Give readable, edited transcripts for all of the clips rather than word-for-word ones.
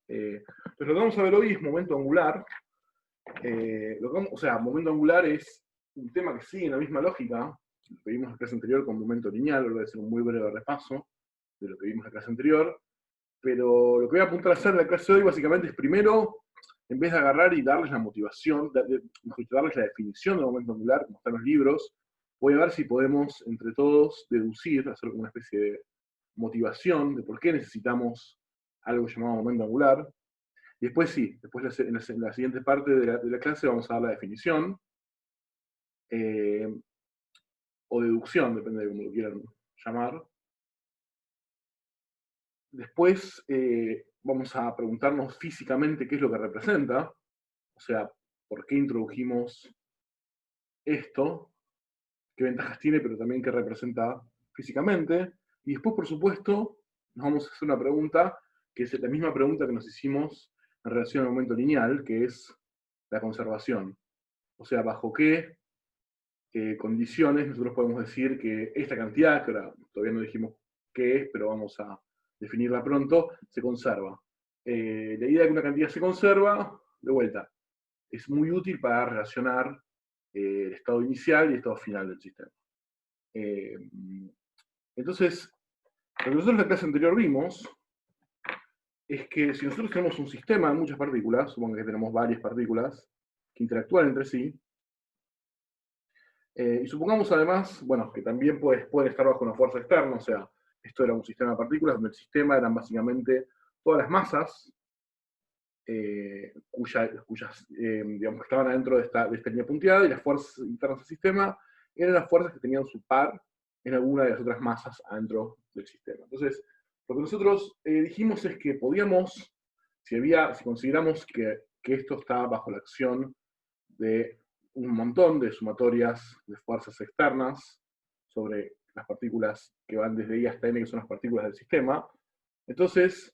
Entonces lo que vamos a ver hoy es momento angular. O sea, momento angular es un tema que sigue en la misma lógica. Lo que vimos en la clase anterior con momento lineal, ahora voy a hacer un muy breve repaso de lo que vimos en la clase anterior. Pero lo que voy a apuntar a hacer en la clase de hoy básicamente es primero, en vez de agarrar y darles la motivación, darles la definición de momento angular, como están los libros, voy a ver si podemos entre todos deducir, hacer una especie de motivación de por qué necesitamos algo llamado momento angular. Y después sí, después en la siguiente parte de la clase vamos a dar la definición, eh, o deducción, depende de cómo lo quieran llamar. Después vamos a preguntarnos físicamente qué es lo que representa, o sea, por qué introdujimos esto, qué ventajas tiene, pero también qué representa físicamente. Y después, por supuesto, nos vamos a hacer una pregunta, que es la misma pregunta que nos hicimos en relación al momento lineal, que es la conservación. O sea, bajo qué condiciones nosotros podemos decir que esta cantidad, que ahora todavía no dijimos qué es, pero vamos a definirla pronto, se conserva. La idea de que una cantidad se conserva, de vuelta, es muy útil para relacionar el estado inicial y el estado final del sistema. Entonces, lo que nosotros en la clase anterior vimos es que si nosotros tenemos un sistema de muchas partículas, supongo que tenemos varias partículas que interactúan entre sí, y supongamos además, bueno, que también pueden estar bajo una fuerza externa, o sea, esto era un sistema de partículas donde el sistema eran básicamente todas las masas cuyas digamos, que estaban adentro de esta línea punteada, y las fuerzas internas del sistema eran las fuerzas que tenían su par en alguna de las otras masas adentro del sistema. Entonces, lo que nosotros dijimos es que podíamos, si consideramos que esto está bajo la acción de un montón de sumatorias de fuerzas externas sobre las partículas que van desde I hasta N, que son las partículas del sistema, entonces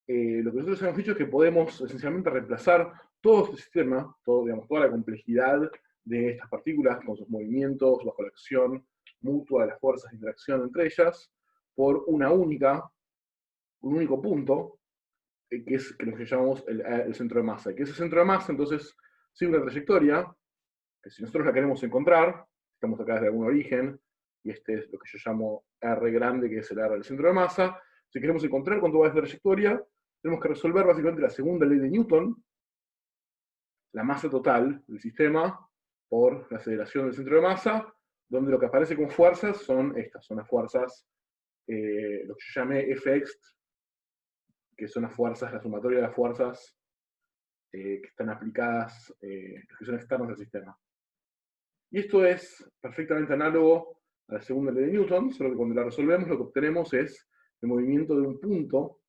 lo que nosotros hemos dicho es que podemos esencialmente reemplazar todo este sistema, toda la complejidad de estas partículas con sus movimientos bajo la acción mutua de las fuerzas de interacción entre ellas, por un único punto, que es lo que llamamos el centro de masa. Y que ese centro de masa, entonces, sigue una trayectoria, que si nosotros la queremos encontrar, estamos acá desde algún origen, y este es lo que yo llamo R grande, que es el R del centro de masa. Si queremos encontrar cuánto va esa trayectoria, tenemos que resolver básicamente la segunda ley de Newton, la masa total del sistema por la aceleración del centro de masa, donde lo que aparece con fuerzas son estas, son las fuerzas, lo que yo llamé Fx, que son las fuerzas, la sumatoria de las fuerzas que están aplicadas, que son externas del sistema. Y esto es perfectamente análogo a la segunda ley de Newton, solo que cuando la resolvemos lo que obtenemos es el movimiento de un punto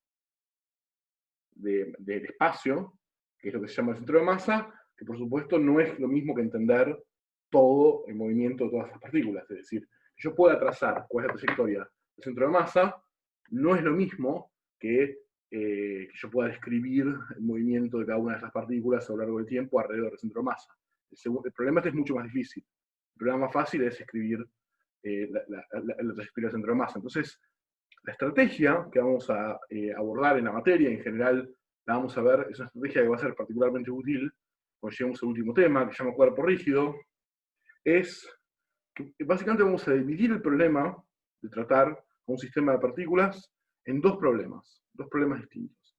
del espacio, que es lo que se llama el centro de masa, que por supuesto no es lo mismo que entender todo el movimiento de todas las partículas. Es decir, que yo pueda trazar cuál es la trayectoria del centro de masa, no es lo mismo que yo pueda describir el movimiento de cada una de esas partículas a lo largo del tiempo alrededor del centro de masa. El problema este es mucho más difícil. El problema más fácil es escribir la trayectoria del centro de masa. Entonces, la estrategia que vamos a abordar en la materia, en general la vamos a ver, es una estrategia que va a ser particularmente útil cuando lleguemos al último tema, que se llama cuerpo rígido, es que básicamente vamos a dividir el problema de tratar un sistema de partículas en dos problemas distintos.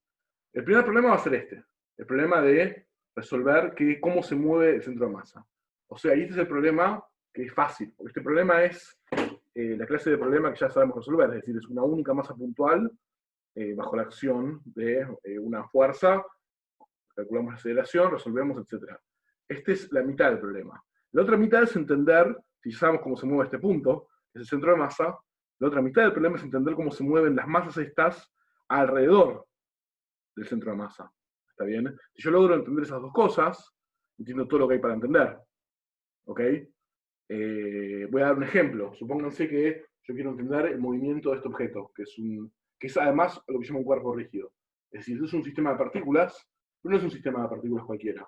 El primer problema va a ser el problema de resolver cómo se mueve el centro de masa. O sea, y este es el problema que es fácil, porque este problema es la clase de problema que ya sabemos resolver, es decir, es una única masa puntual bajo la acción de una fuerza, calculamos la aceleración, resolvemos, etc. Esta es la mitad del problema. La otra mitad es entender, si sabemos cómo se mueve este punto, que es el centro de masa, la otra mitad del problema es entender cómo se mueven las masas estas alrededor del centro de masa. ¿Está bien? Si yo logro entender esas dos cosas, entiendo todo lo que hay para entender. ¿Ok? Voy a dar un ejemplo. Supónganse que yo quiero entender el movimiento de este objeto, que es además lo que se llama un cuerpo rígido. Es decir, es un sistema de partículas, pero no es un sistema de partículas cualquiera.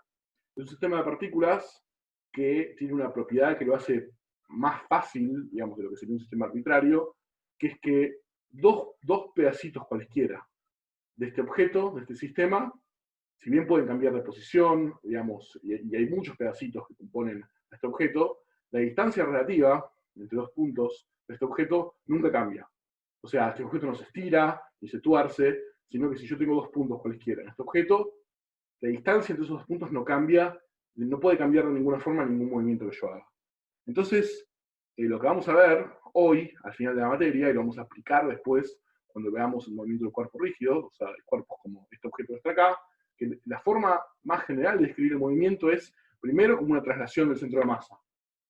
Es un sistema de partículas que tiene una propiedad que lo hace más fácil, digamos, de lo que sería un sistema arbitrario, que es que dos pedacitos cualesquiera de este objeto, de este sistema, si bien pueden cambiar de posición, digamos, y hay muchos pedacitos que componen a este objeto, la distancia relativa entre dos puntos de este objeto nunca cambia. O sea, este objeto no se estira ni se tuerce, sino que si yo tengo dos puntos cualquiera en este objeto, la distancia entre esos dos puntos no cambia, no puede cambiar de ninguna forma ningún movimiento que yo haga. Entonces, lo que vamos a ver hoy, al final de la materia, y lo vamos a aplicar después cuando veamos el movimiento del cuerpo rígido, o sea, el cuerpo como este objeto que está acá, que la forma más general de describir el movimiento es, primero, como una traslación del centro de masa.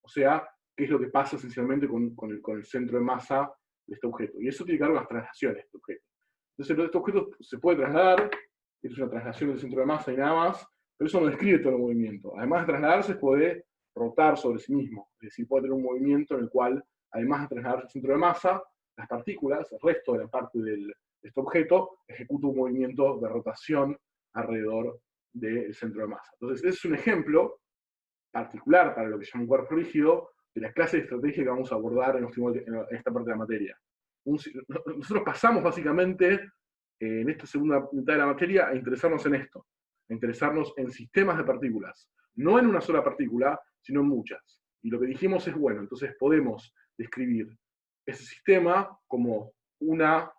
O sea, qué es lo que pasa esencialmente con el centro de masa de este objeto. Y eso tiene que ver con las traslaciones de este objeto. Entonces, este objeto se puede trasladar, es una traslación del centro de masa y nada más, pero eso no describe todo el movimiento. Además de trasladarse, puede rotar sobre sí mismo. Es decir, puede tener un movimiento en el cual, además de trasladarse al centro de masa, las partículas, el resto de la parte de este objeto, ejecuta un movimiento de rotación alrededor del centro de masa. Entonces, ese es un ejemplo particular para lo que se llama un cuerpo rígido de la clase de estrategia que vamos a abordar en esta parte de la materia. Nosotros pasamos básicamente en esta segunda mitad de la materia a interesarnos en esto, a interesarnos en sistemas de partículas, no en una sola partícula, sino en muchas. Y lo que dijimos es, bueno, entonces podemos describir ese sistema como una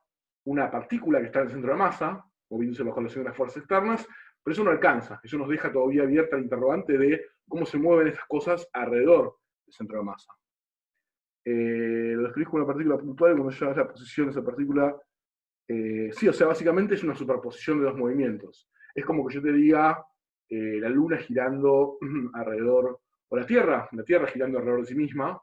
partícula que está en el centro de masa, moviéndose bajo la acción de las fuerzas externas, pero eso no alcanza, eso nos deja todavía abierta el interrogante de cómo se mueven estas cosas alrededor del centro de masa. Lo describís como una partícula puntual cuando llevas la posición de esa partícula. Sí, o sea, básicamente es una superposición de dos movimientos. Es como que yo te diga la Luna girando alrededor, o la Tierra girando alrededor de sí misma.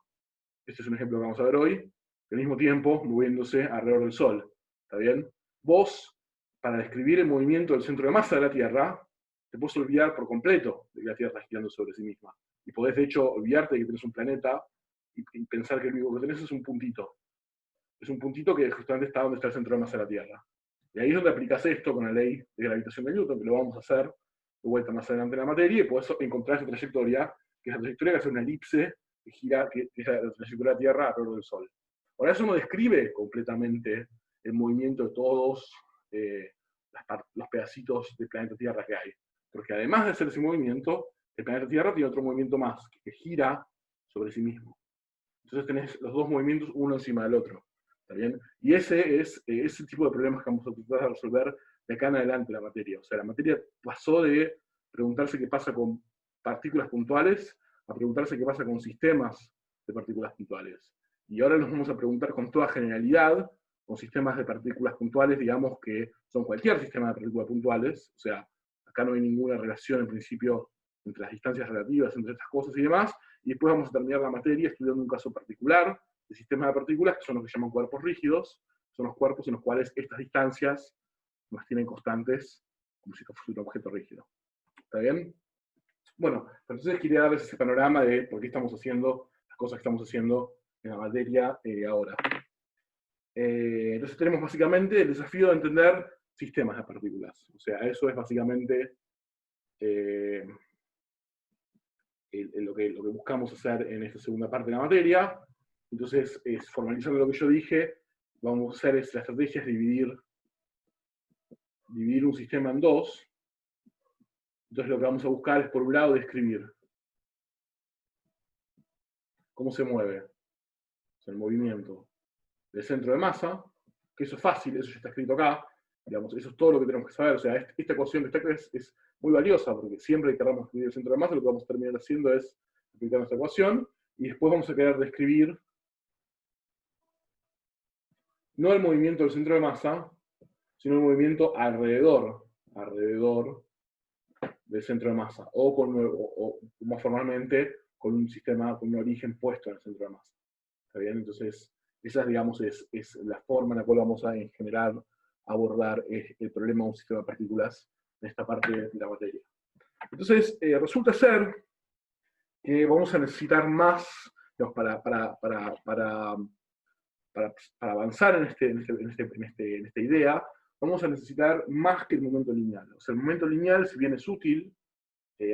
Este es un ejemplo que vamos a ver hoy. Al mismo tiempo, moviéndose alrededor del Sol. ¿Está bien? Vos, para describir el movimiento del centro de masa de la Tierra, te puedes olvidar por completo de que la Tierra está girando sobre sí misma. Y podés, de hecho, olvidarte de que tenés un planeta y pensar que lo único que tenés es un puntito. Es un puntito que justamente está donde está el centro de masa de la Tierra. Y ahí es donde aplicas esto con la ley de gravitación de Newton, que lo vamos a hacer de vuelta más adelante en la materia, y podés encontrar esa trayectoria, que es la trayectoria que hace una elipse que gira, que es la trayectoria de la Tierra alrededor del Sol. Ahora, eso no describe completamente el movimiento de todos los pedacitos del planeta Tierra que hay. Porque además de hacer ese movimiento, el planeta Tierra tiene otro movimiento más, que gira sobre sí mismo. Entonces tenés los dos movimientos uno encima del otro. ¿Está bien? Y ese es ese tipo de problemas que vamos a tratar de resolver de acá en adelante la materia. O sea, la materia pasó de preguntarse qué pasa con partículas puntuales a preguntarse qué pasa con sistemas de partículas puntuales. Y ahora nos vamos a preguntar con toda generalidad, con sistemas de partículas puntuales, digamos que son cualquier sistema de partículas puntuales. O sea, acá no hay ninguna relación en principio entre las distancias relativas, entre estas cosas y demás. Y después vamos a terminar la materia estudiando un caso particular de sistemas de partículas, que son los que llaman cuerpos rígidos, son los cuerpos en los cuales estas distancias nos tienen constantes, como si fuese un objeto rígido. ¿Está bien? Bueno, entonces quería darles ese panorama de por qué estamos haciendo las cosas que estamos haciendo en la materia ahora. Entonces tenemos básicamente el desafío de entender sistemas de partículas. O sea, eso es básicamente lo que buscamos hacer en esta segunda parte de la materia. Entonces, formalizando lo que yo dije, vamos a hacer la estrategia es dividir un sistema en dos. Entonces lo que vamos a buscar es, por un lado, describir cómo se mueve, o sea, el movimiento del centro de masa, que eso es fácil, eso ya está escrito acá, digamos, eso es todo lo que tenemos que saber. O sea, esta ecuación que está acá es muy valiosa, porque siempre que queramos escribir el centro de masa, lo que vamos a terminar haciendo es aplicar nuestra ecuación, y después vamos a querer describir no el movimiento del centro de masa, sino el movimiento alrededor del centro de masa, o más formalmente con un sistema, con un origen puesto en el centro de masa. ¿Está bien? Entonces, esa, digamos, es la forma en la cual vamos a, en general, abordar el problema de un sistema de partículas en esta parte de la materia. Entonces, resulta ser que vamos a necesitar más, digamos, para avanzar en esta idea, vamos a necesitar más que el momento lineal. O sea, el momento lineal, si bien es útil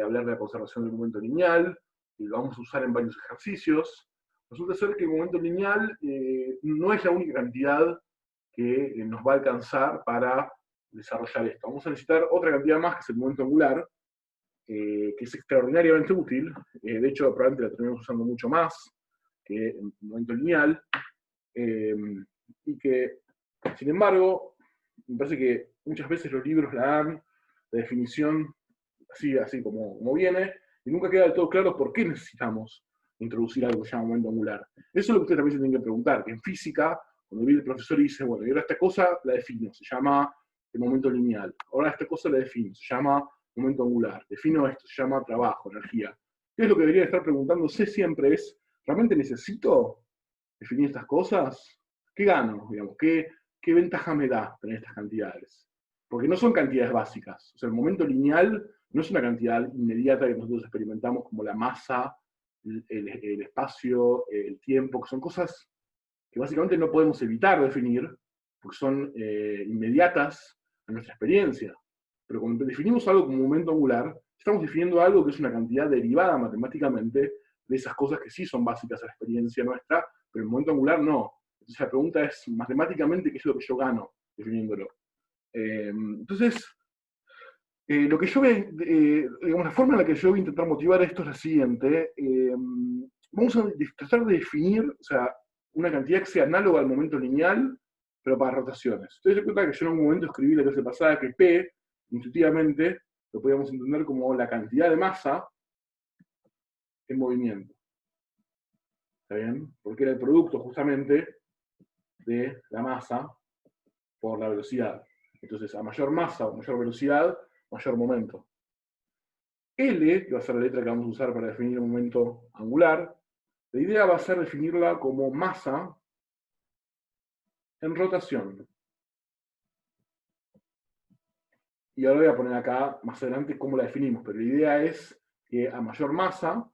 hablar de la conservación del momento lineal, y lo vamos a usar en varios ejercicios, resulta ser que el momento lineal no es la única cantidad que nos va a alcanzar para desarrollar esto. Vamos a necesitar otra cantidad más, que es el momento angular, que es extraordinariamente útil. De hecho, probablemente la terminemos usando mucho más que el momento lineal. Y que, sin embargo, me parece que muchas veces los libros la dan, la definición, así como viene, y nunca queda del todo claro por qué necesitamos introducir algo que se llama momento angular. Eso es lo que ustedes también se tienen que preguntar, que en física, cuando viene el profesor y dice, bueno, y ahora esta cosa la defino, se llama el momento lineal, ahora esta cosa la defino, se llama momento angular, defino esto, se llama trabajo, energía. ¿Qué es lo que debería estar preguntándose siempre? Es, ¿realmente necesito definir estas cosas? ¿Qué gano? Digamos, ¿qué ventaja me da tener estas cantidades? Porque no son cantidades básicas. O sea, el momento lineal no es una cantidad inmediata que nosotros experimentamos como la masa, el espacio, el tiempo, que son cosas que básicamente no podemos evitar definir, porque son inmediatas a nuestra experiencia. Pero cuando definimos algo como momento angular, estamos definiendo algo que es una cantidad derivada matemáticamente de esas cosas que sí son básicas a la experiencia nuestra, pero el momento angular no. Entonces la pregunta es, matemáticamente, ¿qué es lo que yo gano definiéndolo? Entonces, lo que yo digamos, la forma en la que yo voy a intentar motivar esto es la siguiente. Vamos a tratar de definir, o sea, una cantidad que sea análoga al momento lineal, pero para rotaciones. Ustedes se cuenta que yo en un momento escribí la clase pasada que P, intuitivamente, lo podíamos entender como la cantidad de masa en movimiento. ¿Está bien? Porque era el producto justamente de la masa por la velocidad. Entonces, a mayor masa o mayor velocidad, mayor momento. L, que va a ser la letra que vamos a usar para definir el momento angular, la idea va a ser definirla como masa en rotación. Y ahora voy a poner acá más adelante cómo la definimos, pero la idea es que a mayor masa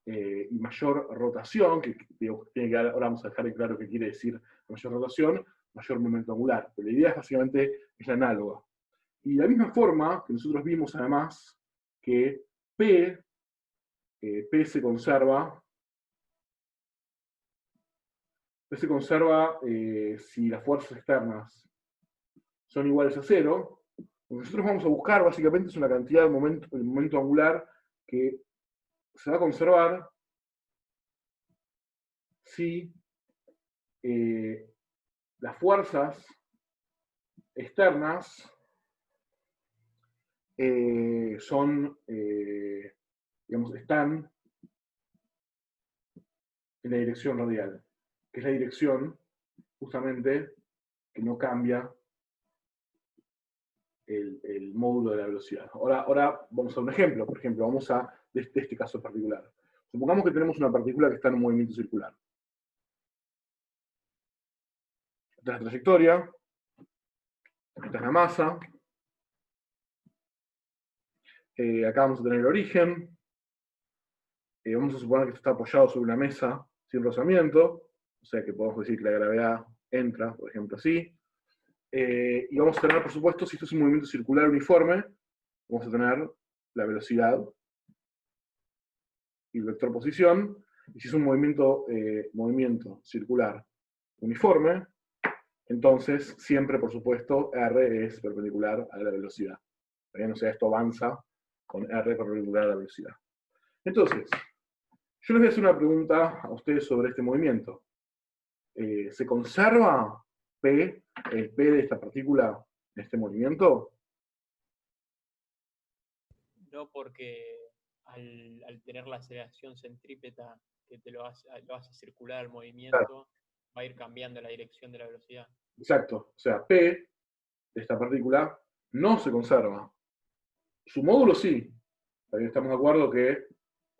y mayor rotación, que tiene que, ahora vamos a dejar en claro qué quiere decir mayor rotación, mayor momento angular. Pero la idea es básicamente es la análoga. Y de la misma forma que nosotros vimos además que P se conserva si las fuerzas externas son iguales a cero. Lo que nosotros vamos a buscar básicamente es una cantidad de momento angular que se va a conservar si las fuerzas externas están en la dirección radial, que es la dirección justamente que no cambia el módulo de la velocidad. Ahora vamos a un ejemplo. Por ejemplo, vamos a de este caso particular. Supongamos que tenemos una partícula que está en un movimiento circular. Esta es la trayectoria, esta es la masa, acá vamos a tener el origen, vamos a suponer que esto está apoyado sobre una mesa sin rozamiento, o sea que podemos decir que la gravedad entra, por ejemplo, así. Y vamos a tener, por supuesto, si esto es un movimiento circular uniforme, vamos a tener la velocidad y el vector posición. Y si es un movimiento circular uniforme, entonces siempre, por supuesto, R es perpendicular a la velocidad. ¿Bien? O sea, esto avanza con R perpendicular a la velocidad. Entonces, yo les voy a hacer una pregunta a ustedes sobre este movimiento. ¿Se conserva P, el P de esta partícula, en este movimiento? No, porque al tener la aceleración centrípeta que te lo hace circular el movimiento, Claro, va a ir cambiando la dirección de la velocidad. exacto. O sea, P de esta partícula no se conserva. Su módulo sí. También estamos de acuerdo que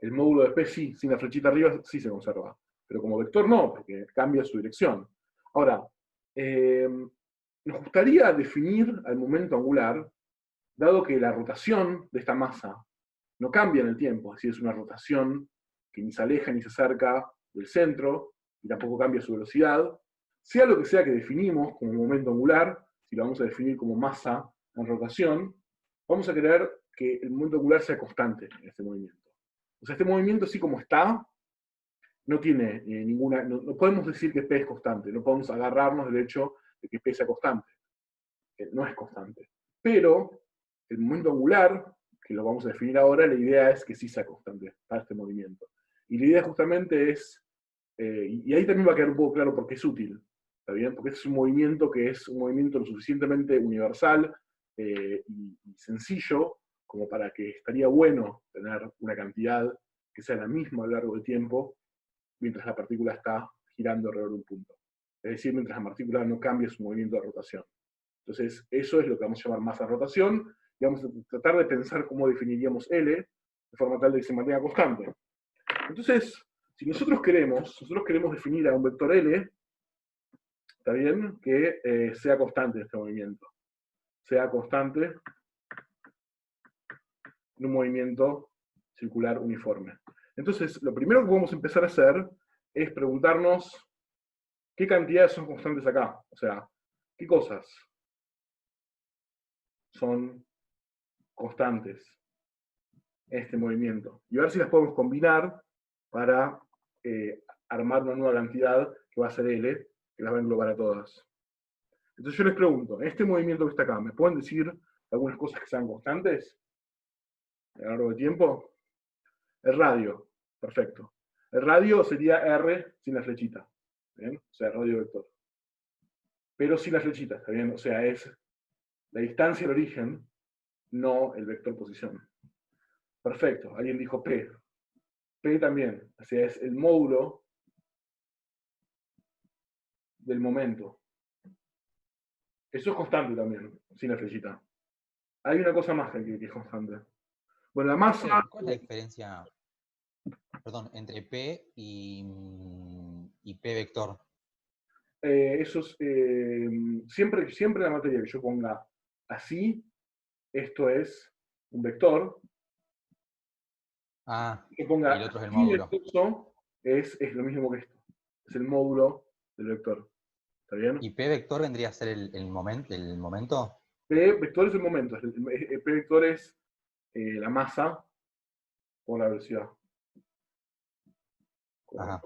el módulo de P sí, sin la flechita arriba, sí se conserva. Pero como vector no, porque cambia su dirección. Ahora, nos gustaría definir al momento angular, dado que la rotación de esta masa no cambia en el tiempo, es decir, es una rotación que ni se aleja ni se acerca del centro, y tampoco cambia su velocidad, sea lo que sea que definimos como momento angular, si lo vamos a definir como masa en rotación, vamos a querer que el momento angular sea constante en este movimiento. O sea, este movimiento así como está, no tiene no podemos decir que P es constante, no podemos agarrarnos del hecho de que P sea constante. no es constante. Pero el momento angular, que lo vamos a definir ahora, la idea es que sí sea constante para este movimiento. Y la idea justamente es, y ahí también va a quedar un poco claro por qué es útil, ¿está bien? Porque es un movimiento que es un movimiento lo suficientemente universal y sencillo como para que estaría bueno tener una cantidad que sea la misma a lo largo del tiempo, mientras la partícula está girando alrededor de un punto. Es decir, mientras la partícula no cambie su movimiento de rotación. Entonces, eso es lo que vamos a llamar masa de rotación, y vamos a tratar de pensar cómo definiríamos L, de forma tal de que se mantenga constante. Entonces, si nosotros queremos definir a un vector L, ¿está bien? Que sea constante en este movimiento. Sea constante en un movimiento circular uniforme. Entonces, lo primero que podemos empezar a hacer es preguntarnos qué cantidades son constantes acá. O sea, qué cosas son constantes en este movimiento. Y ver si las podemos combinar para armar una nueva cantidad que va a ser L, que las va a englobar a todas. Entonces yo les pregunto, en este movimiento que está acá, ¿me pueden decir algunas cosas que sean constantes a lo largo del tiempo? El radio, perfecto. El radio sería R sin la flechita, ¿bien? O sea, radio vector. Pero sin la flechita, ¿está bien? O sea, es la distancia del origen, no el vector posición. Perfecto, alguien dijo P. P también, o sea, es el módulo del momento. Eso es constante también, sin la flechita. Hay una cosa más que es constante. Bueno, la masa... ¿Cuál es la diferencia, perdón, entre P y P vector? eso es, siempre en la materia que yo ponga así, esto es un vector. Ah, Que ponga y el otro es el así módulo. eso es lo mismo que esto. Es el módulo del vector. ¿Está bien? ¿Y P vector vendría a ser el momento? P vector es el momento. P vector es la masa por la velocidad. Ajá.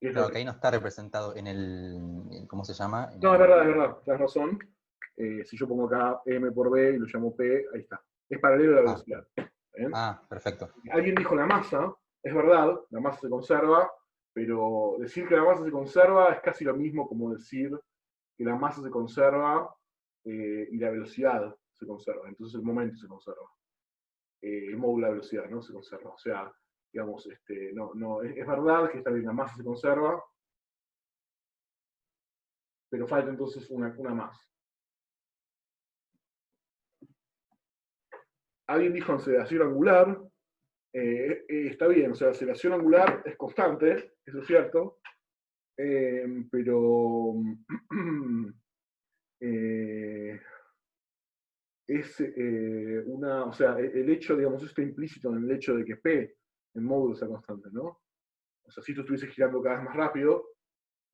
Es Claro, lo que ahí no está representado en el ¿cómo se llama? No, es verdad, tienes razón. Si yo pongo acá M por B y lo llamo P, ahí está. Es paralelo a la velocidad. ¿Bien? Perfecto. Alguien dijo la masa, es verdad, la masa se conserva, pero decir que la masa se conserva es casi lo mismo como decir que la masa se conserva y la velocidad se conserva. Entonces el momento se conserva. El módulo de la velocidad, ¿no? Se conserva. O sea, digamos, no, es verdad que la masa se conserva, pero falta entonces una más. Alguien dijo aceleración angular. Está bien, o sea, la aceleración angular es constante, eso es cierto, pero es o sea, el hecho, digamos, eso está implícito en el hecho de que P, el módulo, sea constante, ¿no? O sea, si esto estuviese girando cada vez más rápido,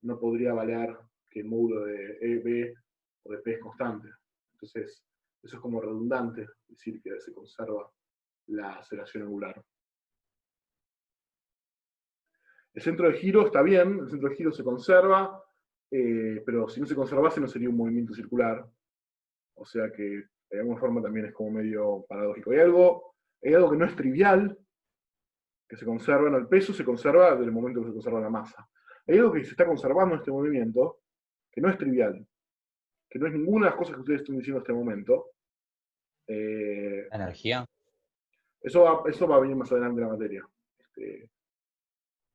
no podría valer que el módulo de B o de P es constante. Entonces, eso es como redundante, decir que se conserva la aceleración angular. El centro de giro está bien, el centro de giro se conserva, pero si no se conservase no sería un movimiento circular. O sea que de alguna forma también es como medio paradójico. Hay algo que no es trivial, que se conserva, no, el peso se conserva desde el momento que se conserva la masa. Hay algo que se está conservando en este movimiento, que no es trivial, que no es ninguna de las cosas que ustedes están diciendo en este momento. ¿La energía? Eso va a venir más adelante en la materia.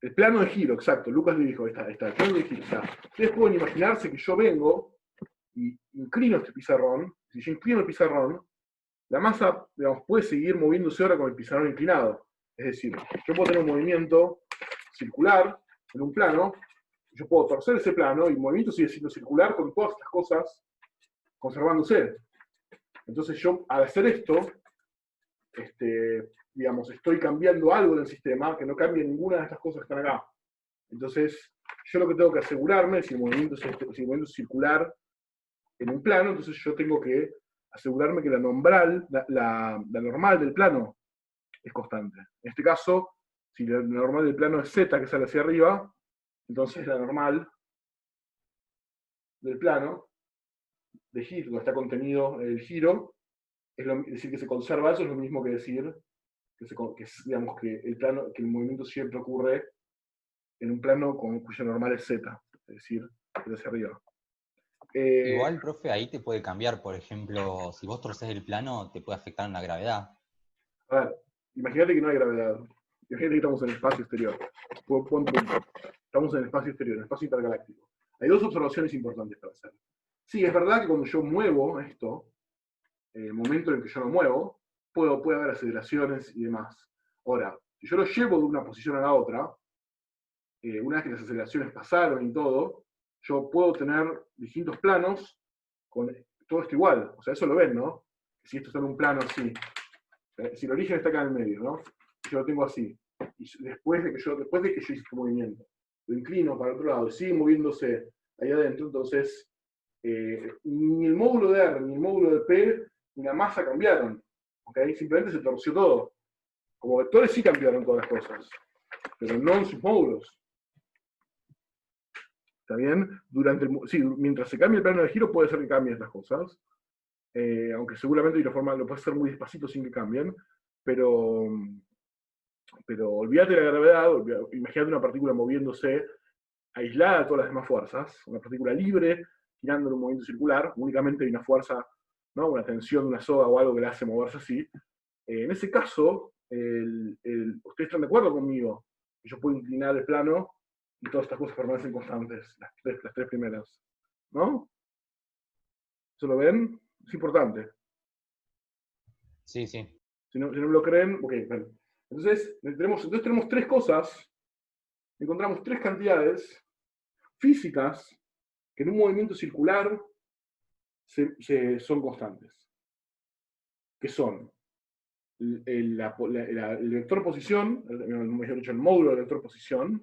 El plano de giro, exacto. Lucas le dijo, está, el plano de giro. O sea, ustedes pueden imaginarse que yo vengo y inclino este pizarrón. Si yo inclino el pizarrón, la masa, digamos, puede seguir moviéndose ahora con el pizarrón inclinado. Es decir, yo puedo tener un movimiento circular en un plano, yo puedo torcer ese plano y el movimiento sigue siendo circular con todas estas cosas conservándose. Entonces yo, al hacer esto, digamos, estoy cambiando algo en el sistema que no cambie ninguna de estas cosas que están acá. Entonces, yo lo que tengo que asegurarme, si el movimiento es circular en un plano, entonces yo tengo que asegurarme que la normal del plano es constante. En este caso, si la normal del plano es z, que sale hacia arriba, entonces la normal del plano de giro, donde está contenido el giro, decir que se conserva eso es lo mismo que decir digamos, que el movimiento siempre ocurre en un plano cuyo normal es z, es decir, hacia arriba. Igual, profe, ahí te puede cambiar, por ejemplo, si vos torcés el plano, te puede afectar en la gravedad. A ver, imagínate que no hay gravedad. Imagínate que estamos en el espacio exterior. Estamos en el espacio exterior, en el espacio intergaláctico. Hay dos observaciones importantes para hacer. Sí, es verdad que cuando yo muevo esto, en el momento en que yo lo muevo, puede haber aceleraciones y demás. Ahora, si yo lo llevo de una posición a la otra, una vez que las aceleraciones pasaron y todo, yo puedo tener distintos planos con todo esto igual. O sea, eso lo ven, ¿no? Si esto está en un plano así, si el origen está acá en el medio, ¿no? Yo lo tengo así. Y después de que yo hice este movimiento, lo inclino para el otro lado y sigue moviéndose ahí adentro, entonces ni el módulo de R, ni el módulo de P, ni la masa cambiaron. ¿Okay? Simplemente se torció todo. Como vectores sí cambiaron todas las cosas, pero no en sus módulos. ¿Está bien? Sí, mientras se cambie el plano de giro puede ser que cambien estas cosas, aunque seguramente de una forma lo puede hacer muy despacito sin que cambien, pero olvídate de la gravedad, imagínate una partícula moviéndose aislada de todas las demás fuerzas, una partícula libre, girando en un movimiento circular, únicamente hay una fuerza, ¿no? Una tensión de una soga o algo que la hace moverse así. En ese caso, ustedes están de acuerdo conmigo, que yo puedo inclinar el plano y todas estas cosas permanecen constantes, las tres primeras, ¿no? ¿Se lo ven? Es importante. Sí, sí. Si no me lo creen, ok, bueno. Entonces tenemos tres cosas, encontramos tres cantidades físicas que en un movimiento circular son constantes, que son el vector posición, mejor dicho, el módulo del vector posición,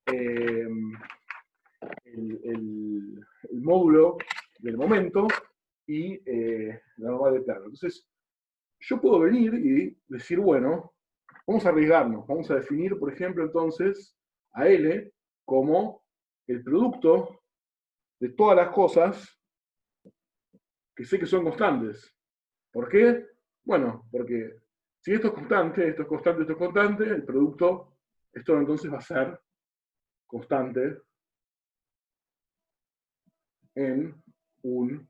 el módulo del momento y la normal del plano. Entonces, yo puedo venir y decir, bueno, vamos a arriesgarnos, vamos a definir, por ejemplo, entonces, a L como el producto de todas las cosas que sé que son constantes. ¿Por qué? Bueno, porque si esto es constante, esto es constante, esto es constante, el producto, esto entonces va a ser constante en un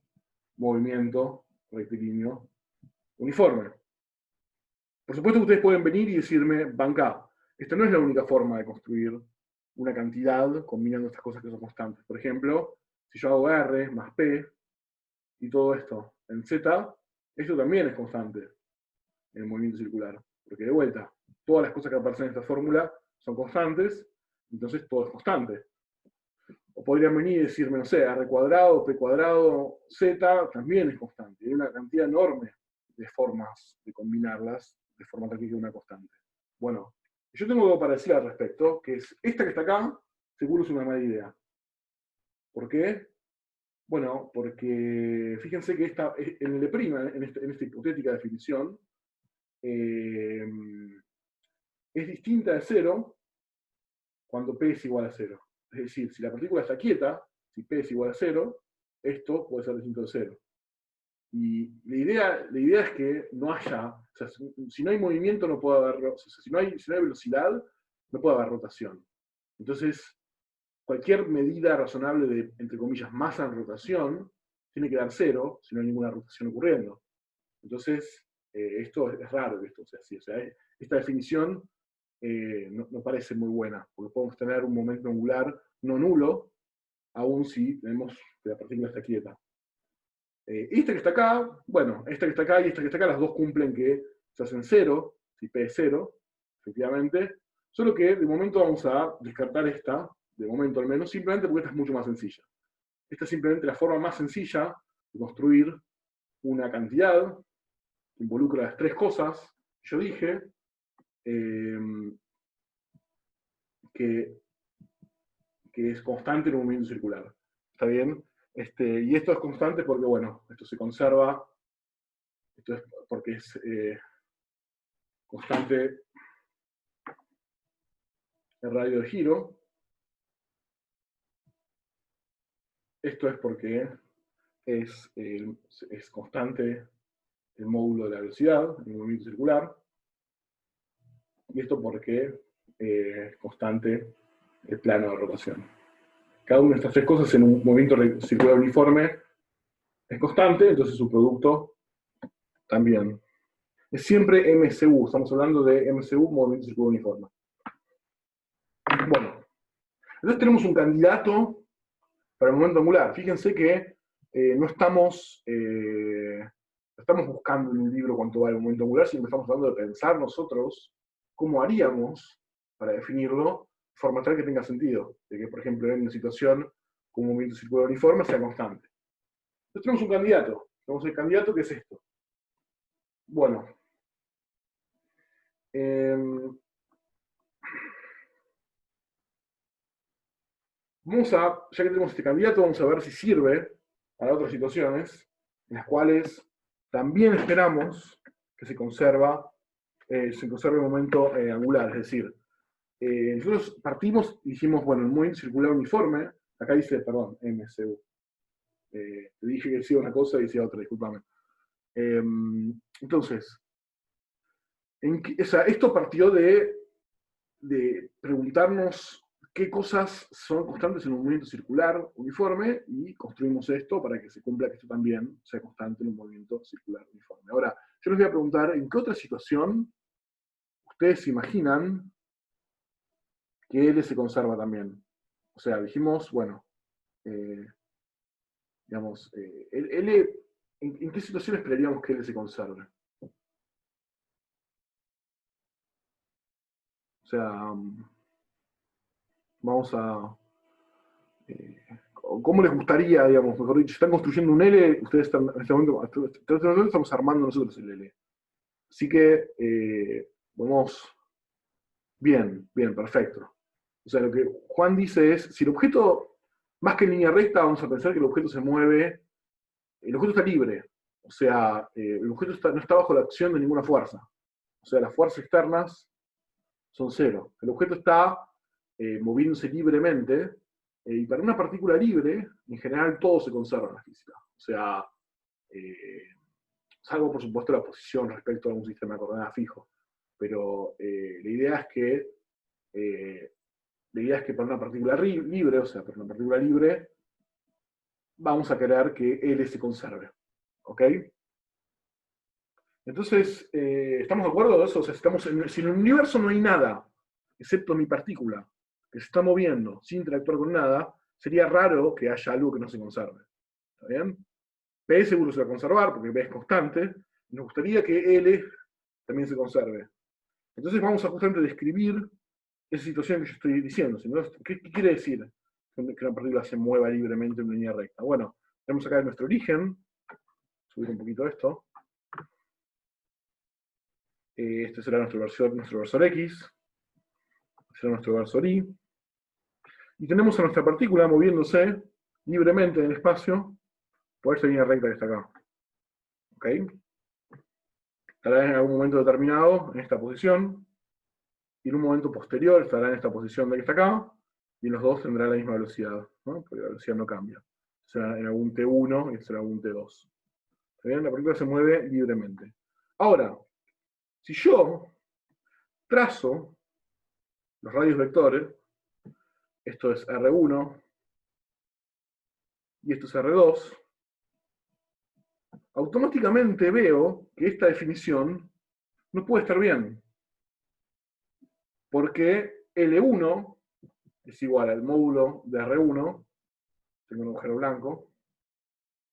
movimiento rectilíneo uniforme. Por supuesto que ustedes pueden venir y decirme, banca, esta no es la única forma de construir una cantidad combinando estas cosas que son constantes. Por ejemplo, si yo hago R más P y todo esto en Z, esto también es constante en el movimiento circular. Porque de vuelta, todas las cosas que aparecen en esta fórmula son constantes, entonces todo es constante. O podrían venir y decirme, no sé, R cuadrado, P cuadrado, Z también es constante. Hay una cantidad enorme de formas de combinarlas de forma tal que quede una constante. Bueno, yo tengo algo para decir al respecto, que es esta que está acá, seguro es una mala idea. ¿Por qué? Bueno, porque fíjense que en L', en esta hipotética definición, es distinta de 0 cuando P es igual a 0. Es decir, si la partícula está quieta, si P es igual a 0, esto puede ser distinto de 0. Y la idea es que no haya, o sea, si no hay movimiento no puede haber, o sea, si no hay velocidad, no puede haber rotación. Entonces, cualquier medida razonable de, entre comillas, masa en rotación, tiene que dar 0 si no hay ninguna rotación ocurriendo. Entonces, esto es raro que esto sea así. O sea, esta definición no parece muy buena, porque podemos tener un momento angular no nulo, aun si tenemos que la partícula está quieta. Esta que está acá, bueno, esta que está acá y esta que está acá, las dos cumplen que se hacen 0, si P es 0, efectivamente, solo que de momento vamos a descartar esta, de momento al menos, simplemente porque esta es mucho más sencilla. Esta es simplemente la forma más sencilla de construir una cantidad que involucra las tres cosas que yo dije, que es constante en un movimiento circular. ¿Está bien? Y esto es constante porque, bueno, esto se conserva, esto es porque es constante el radio de giro. Esto es porque es constante el módulo de la velocidad en el movimiento circular, y esto porque es constante el plano de rotación. Cada una de estas tres cosas en un movimiento circular uniforme es constante, entonces su producto también. Es siempre MCU, estamos hablando de MCU, movimiento circular uniforme. Bueno, entonces tenemos un candidato para el momento angular. Fíjense que no estamos buscando en un libro cuánto vale el momento angular, sino que estamos tratando de pensar nosotros cómo haríamos para definirlo de forma tal que tenga sentido. De que, por ejemplo, en una situación con un movimiento circular uniforme sea constante. Entonces tenemos un candidato. Tenemos el candidato que es esto. Bueno. Ya que tenemos este candidato, vamos a ver si sirve para otras situaciones en las cuales también esperamos que se conserve el momento angular. Es decir, nosotros partimos y dijimos, bueno, el movimiento circular uniforme, acá dice, perdón, MCU. Te dije que decía una cosa y decía otra, discúlpame. Entonces, esto partió de preguntarnos qué cosas son constantes en un movimiento circular uniforme y construimos esto para que se cumpla que esto también sea constante en un movimiento circular uniforme. Ahora, yo les voy a preguntar, ¿en qué otra situación ustedes se imaginan que L se conserva también? O sea, dijimos, bueno, digamos, L, ¿en qué situación esperaríamos que L se conserve? O sea, vamos a... ¿Cómo les gustaría, digamos, mejor dicho, están construyendo un L, ustedes están, en este momento estamos armando nosotros el L. Así que, vamos, bien, perfecto. O sea, lo que Juan dice es, si el objeto, más que en línea recta, vamos a pensar que el objeto se mueve, el objeto está libre. O sea, el objeto no está bajo la acción de ninguna fuerza. O sea, las fuerzas externas son cero. El objeto está moviéndose libremente, y para una partícula libre, en general todo se conserva en la física. O sea, salvo por supuesto la posición respecto a un sistema de coordenadas fijo. Pero la idea es que para una partícula libre, o sea, para una partícula libre, vamos a querer que L se conserve. ¿Ok? Entonces, ¿estamos de acuerdo de eso? O sea, si en el universo no hay nada, excepto mi partícula, que se está moviendo sin interactuar con nada, sería raro que haya algo que no se conserve. ¿Está bien? P seguro se va a conservar, porque P es constante. Nos gustaría que L también se conserve. Entonces vamos a justamente describir esa situación que yo estoy diciendo. ¿Qué quiere decir que una partícula se mueva libremente en línea recta? Bueno, tenemos acá nuestro origen. Subir un poquito esto. Este será nuestro versor X. Será nuestro versor Y. Y tenemos a nuestra partícula moviéndose libremente en el espacio por esta línea recta que está acá. ¿Ok? Estará en algún momento determinado en esta posición, y en un momento posterior estará en esta posición de que está acá, y en los dos tendrá la misma velocidad, ¿no? Porque la velocidad no cambia. Será en algún T1 y será en algún T2. ¿Está bien? La partícula se mueve libremente. Ahora, si yo trazo los radios vectores, esto es R1 y esto es R2, automáticamente veo que esta definición no puede estar bien. Porque L1 es igual al módulo de R1, tengo un agujero blanco,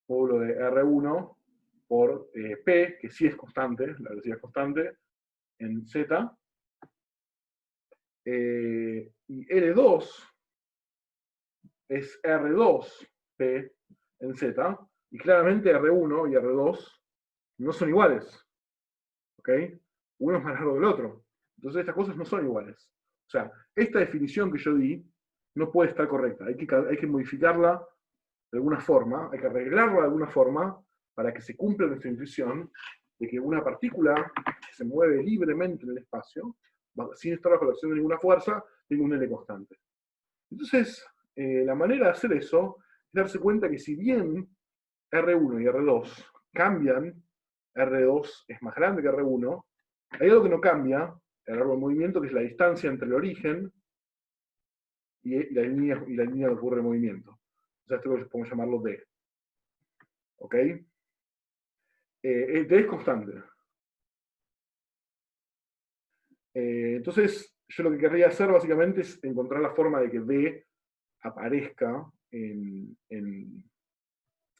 módulo de R1 por P, que sí es constante, la velocidad es constante, en Z, y L2 es R2P en Z, y claramente R1 y R2 no son iguales. ¿Ok? Uno es más largo que el otro. Entonces estas cosas no son iguales. O sea, esta definición que yo di no puede estar correcta. Hay que modificarla de alguna forma, hay que arreglarla de alguna forma para que se cumpla nuestra intuición de que una partícula que se mueve libremente en el espacio, sin estar bajo la acción de ninguna fuerza, tiene un L constante. Entonces, la manera de hacer eso es darse cuenta que si bien R1 y R2 cambian, R2 es más grande que R1, hay algo que no cambia, el árbol de movimiento, que es la distancia entre el origen y la línea que ocurre en movimiento. O sea, esto podemos llamarlo D. ¿Ok? D es constante. Entonces, yo lo que querría hacer básicamente es encontrar la forma de que D aparezca en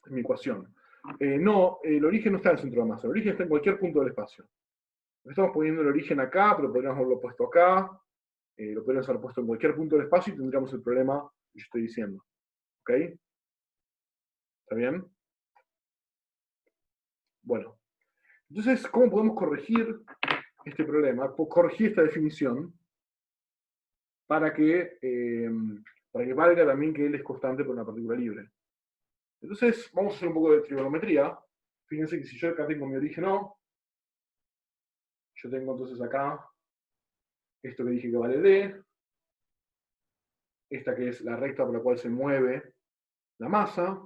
mi ecuación. No, el origen no está en el centro de masa, el origen está en cualquier punto del espacio. Estamos poniendo el origen acá, pero podríamos haberlo puesto acá, lo podríamos haber puesto en cualquier punto del espacio y tendríamos el problema que yo estoy diciendo. ¿Ok? ¿Está bien? Bueno. Entonces, ¿cómo podemos corregir este problema? Corregir esta definición para que valga también que L es constante por una partícula libre. Entonces, vamos a hacer un poco de trigonometría. Fíjense que si yo acá tengo mi origen O, yo tengo entonces acá esto que dije que vale D, esta que es la recta por la cual se mueve la masa.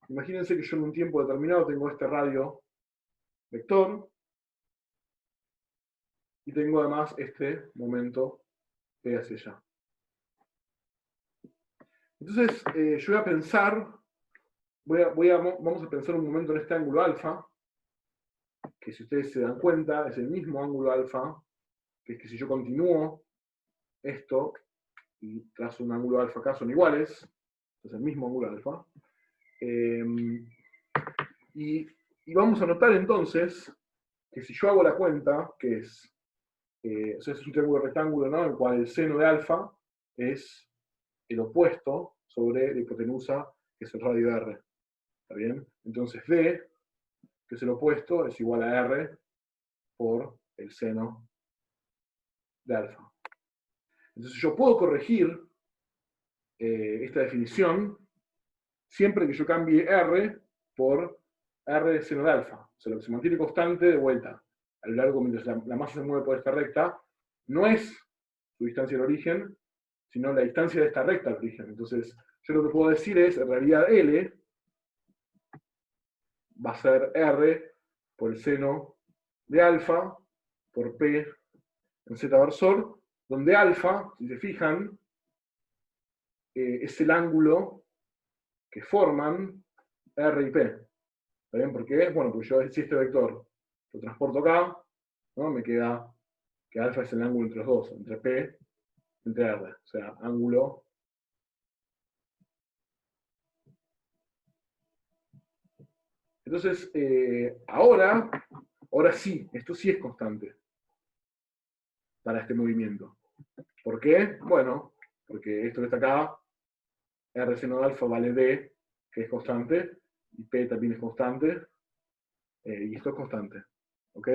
Imagínense que yo en un tiempo determinado tengo este radio vector y tengo además este momento P hacia allá. Entonces, yo voy a pensar, vamos a pensar un momento en este ángulo alfa, que si ustedes se dan cuenta es el mismo ángulo alfa, que es que si yo continúo esto y trazo un ángulo alfa acá son iguales, es el mismo ángulo alfa. Y vamos a notar entonces que si yo hago la cuenta, que es, o sea, es un triángulo rectángulo, ¿no? En el cual el seno de alfa es el opuesto sobre la hipotenusa, que es el radio de R. ¿Está bien? Entonces D, que es el opuesto, es igual a R por el seno de alfa. Entonces yo puedo corregir esta definición siempre que yo cambie R por R de seno de alfa. O sea, lo que se mantiene constante de vuelta a lo largo mientras la masa se mueve por esta recta, no es su distancia al origen, sino la distancia de esta recta al origen. Entonces, yo lo que puedo decir es, en realidad L va a ser R por el seno de alfa por P en Z versor, donde alfa, si se fijan, es el ángulo que forman R y P. ¿Está bien? ¿Por qué? Bueno, pues yo si este vector lo transporto acá, ¿no? Me queda que alfa es el ángulo entre los dos, entre P y entre R. O sea, ángulo. Entonces, ahora sí, esto sí es constante para este movimiento. ¿Por qué? Bueno, porque esto que está acá, R seno de alfa vale D, que es constante, y P también es constante, y esto es constante. ¿Ok?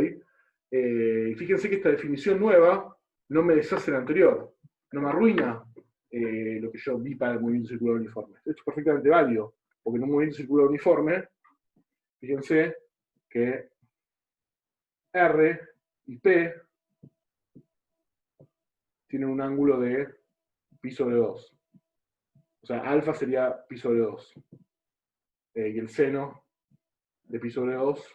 Fíjense que esta definición nueva no me deshace la anterior, no me arruina lo que yo vi para el movimiento circular uniforme. Esto es perfectamente válido, porque en un movimiento circular uniforme, fíjense que R y P tienen un ángulo de pi sobre 2. O sea, alfa sería pi sobre 2. Y el seno de pi sobre 2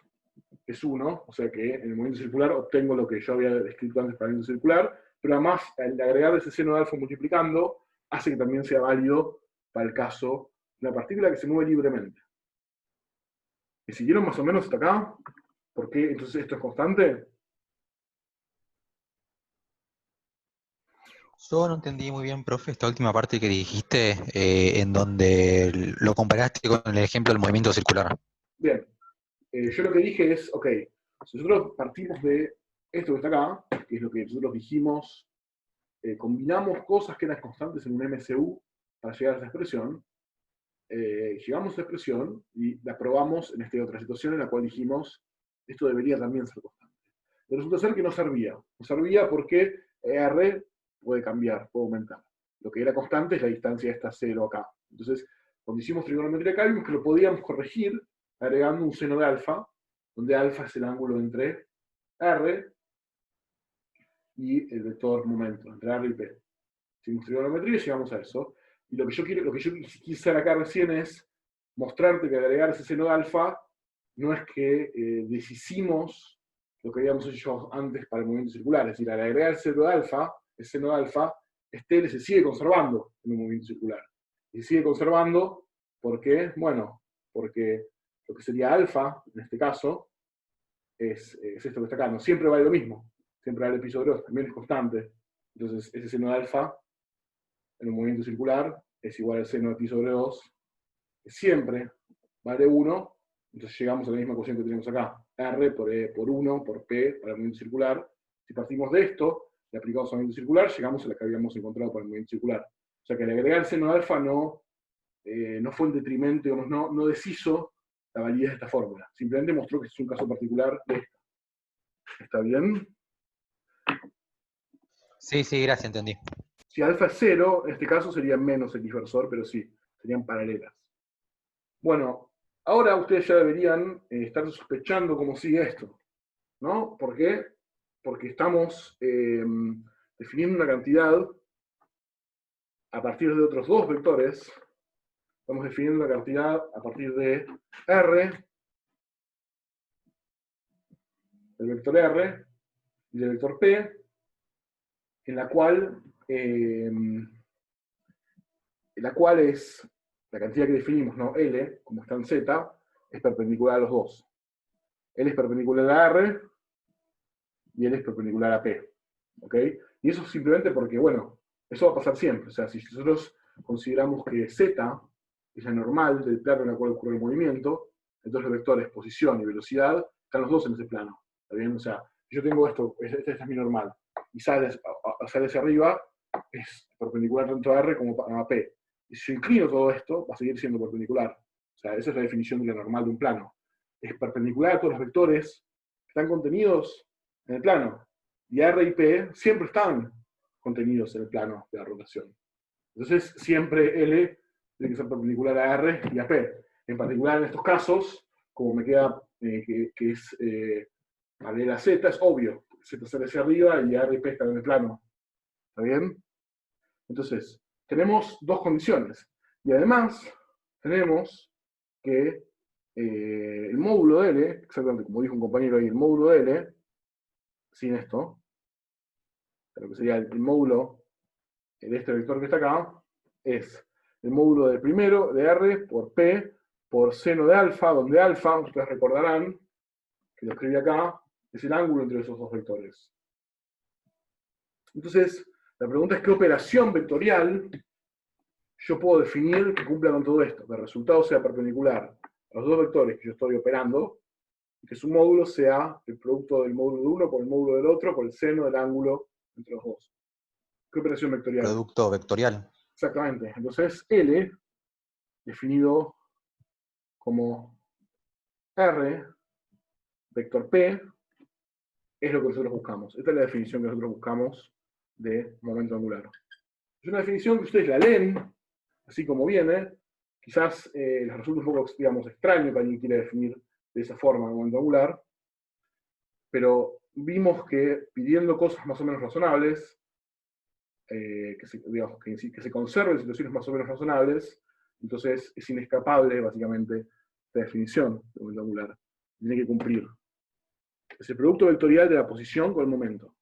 es 1, o sea que en el movimiento circular obtengo lo que yo había descrito antes para el movimiento circular, pero además al agregar ese seno de alfa multiplicando, hace que también sea válido para el caso de una partícula que se mueve libremente. ¿Me siguieron más o menos hasta acá? ¿Por qué entonces esto es constante? Yo no entendí muy bien, profe, esta última parte que dijiste, en donde lo comparaste con el ejemplo del movimiento circular. Bien, yo lo que dije es, ok, si nosotros partimos de esto que está acá, que es lo que nosotros dijimos, combinamos cosas que eran constantes en un MCU para llegar a esta expresión, llegamos a esta expresión y la probamos en esta otra situación en la cual dijimos, esto debería también ser constante. Pero resulta ser que no servía. No servía porque R puede cambiar, puede aumentar. Lo que era constante es la distancia de esta 0 acá. Entonces, cuando hicimos trigonometría acá, vimos que lo podíamos corregir agregando un seno de alfa, donde alfa es el ángulo entre R y el vector momento, entre R y P. Hicimos trigonometría y llegamos a eso. Y lo que yo quise hacer acá recién es mostrarte que agregar ese seno de alfa no es que deshicimos lo que habíamos hecho antes para el movimiento circular. Es decir, al agregar el seno de alfa, este L se sigue conservando en un movimiento circular. Y se sigue conservando porque, bueno, porque lo que sería alfa, en este caso, es esto que está acá. No siempre vale lo mismo. Siempre vale el pi sobre 2, también es constante. Entonces, ese seno de alfa en un movimiento circular es igual al seno de pi sobre 2, que siempre vale 1. Entonces llegamos a la misma ecuación que tenemos acá. R por 1 por P para el movimiento circular. Si partimos de esto y aplicamos al movimiento circular, llegamos a la que habíamos encontrado para el movimiento circular. O sea que al agregar el seno de alfa no fue en detrimento, digamos, no deshizo la validez de esta fórmula. Simplemente mostró que es un caso particular de esta. ¿Está bien? Sí, sí, gracias, entendí. Si alfa es 0, en este caso sería menos X versor, pero sí, serían paralelas. Bueno, ahora ustedes ya deberían estar sospechando cómo sigue esto, ¿no? ¿Por qué? Porque estamos definiendo una cantidad a partir de otros dos vectores. Estamos definiendo una cantidad a partir de R, del vector R, y del vector P, en la cual es la cantidad que definimos, ¿no? L, como está en Z, es perpendicular a los dos. L es perpendicular a R y L es perpendicular a P. ¿Ok? Y eso simplemente porque, bueno, eso va a pasar siempre. O sea, si nosotros consideramos que Z es la normal del plano en el cual ocurre el movimiento, entonces los vectores posición y velocidad están los dos en ese plano. ¿Está bien? O sea, si yo tengo esto, esta es mi normal, y sale hacia arriba, es perpendicular tanto a R como a P. Y si yo inclino todo esto, va a seguir siendo perpendicular. O sea, esa es la definición de la normal de un plano. Es perpendicular a todos los vectores que están contenidos en el plano. Y R y P siempre están contenidos en el plano de la rotación. Entonces, siempre L tiene que ser perpendicular a R y a P. En particular, en estos casos, como me queda que es paralela a Z, es obvio. Z sale hacia arriba y R y P están en el plano. ¿Está bien? Entonces, tenemos dos condiciones. Y además, tenemos que el módulo de L, exactamente como dijo un compañero ahí, el módulo de L, sin esto, lo que sería el módulo de este vector que está acá, es el módulo del primero, de R, por P, por seno de alfa, donde alfa, ustedes recordarán, que lo escribí acá, es el ángulo entre esos dos vectores. Entonces, la pregunta es qué operación vectorial yo puedo definir que cumpla con todo esto, que el resultado sea perpendicular a los dos vectores que yo estoy operando, y que su módulo sea el producto del módulo de uno por el módulo del otro por el seno del ángulo entre los dos. ¿Qué operación vectorial? Producto vectorial. Exactamente. Entonces, L, definido como R, vector P, es lo que nosotros buscamos. Esta es la definición que nosotros buscamos de momento angular. Es una definición que ustedes la leen, así como viene. Quizás les resulta un poco, digamos, extraño que alguien quiera definir de esa forma el momento angular, pero vimos que pidiendo cosas más o menos razonables, que se conserven situaciones más o menos razonables, entonces es inescapable, básicamente, la definición de momento angular. Tiene que cumplir. Es el producto vectorial de la posición con el momento.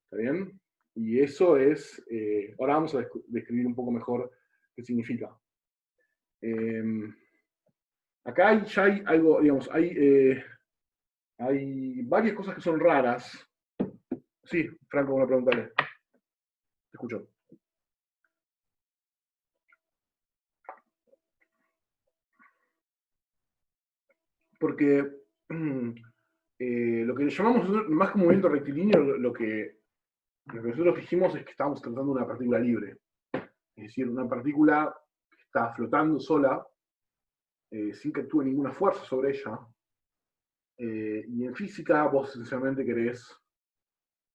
¿Está bien? Y eso es, ahora vamos a describir un poco mejor qué significa. Acá ya hay algo, digamos, hay varias cosas que son raras. Sí, Franco, una pregunta. Te escucho. Porque lo que le llamamos nosotros, más que movimiento rectilíneo, lo que nosotros dijimos es que estamos tratando de una partícula libre. Es decir, una partícula que está flotando sola, sin que actúe ninguna fuerza sobre ella. Y en física vos esencialmente querés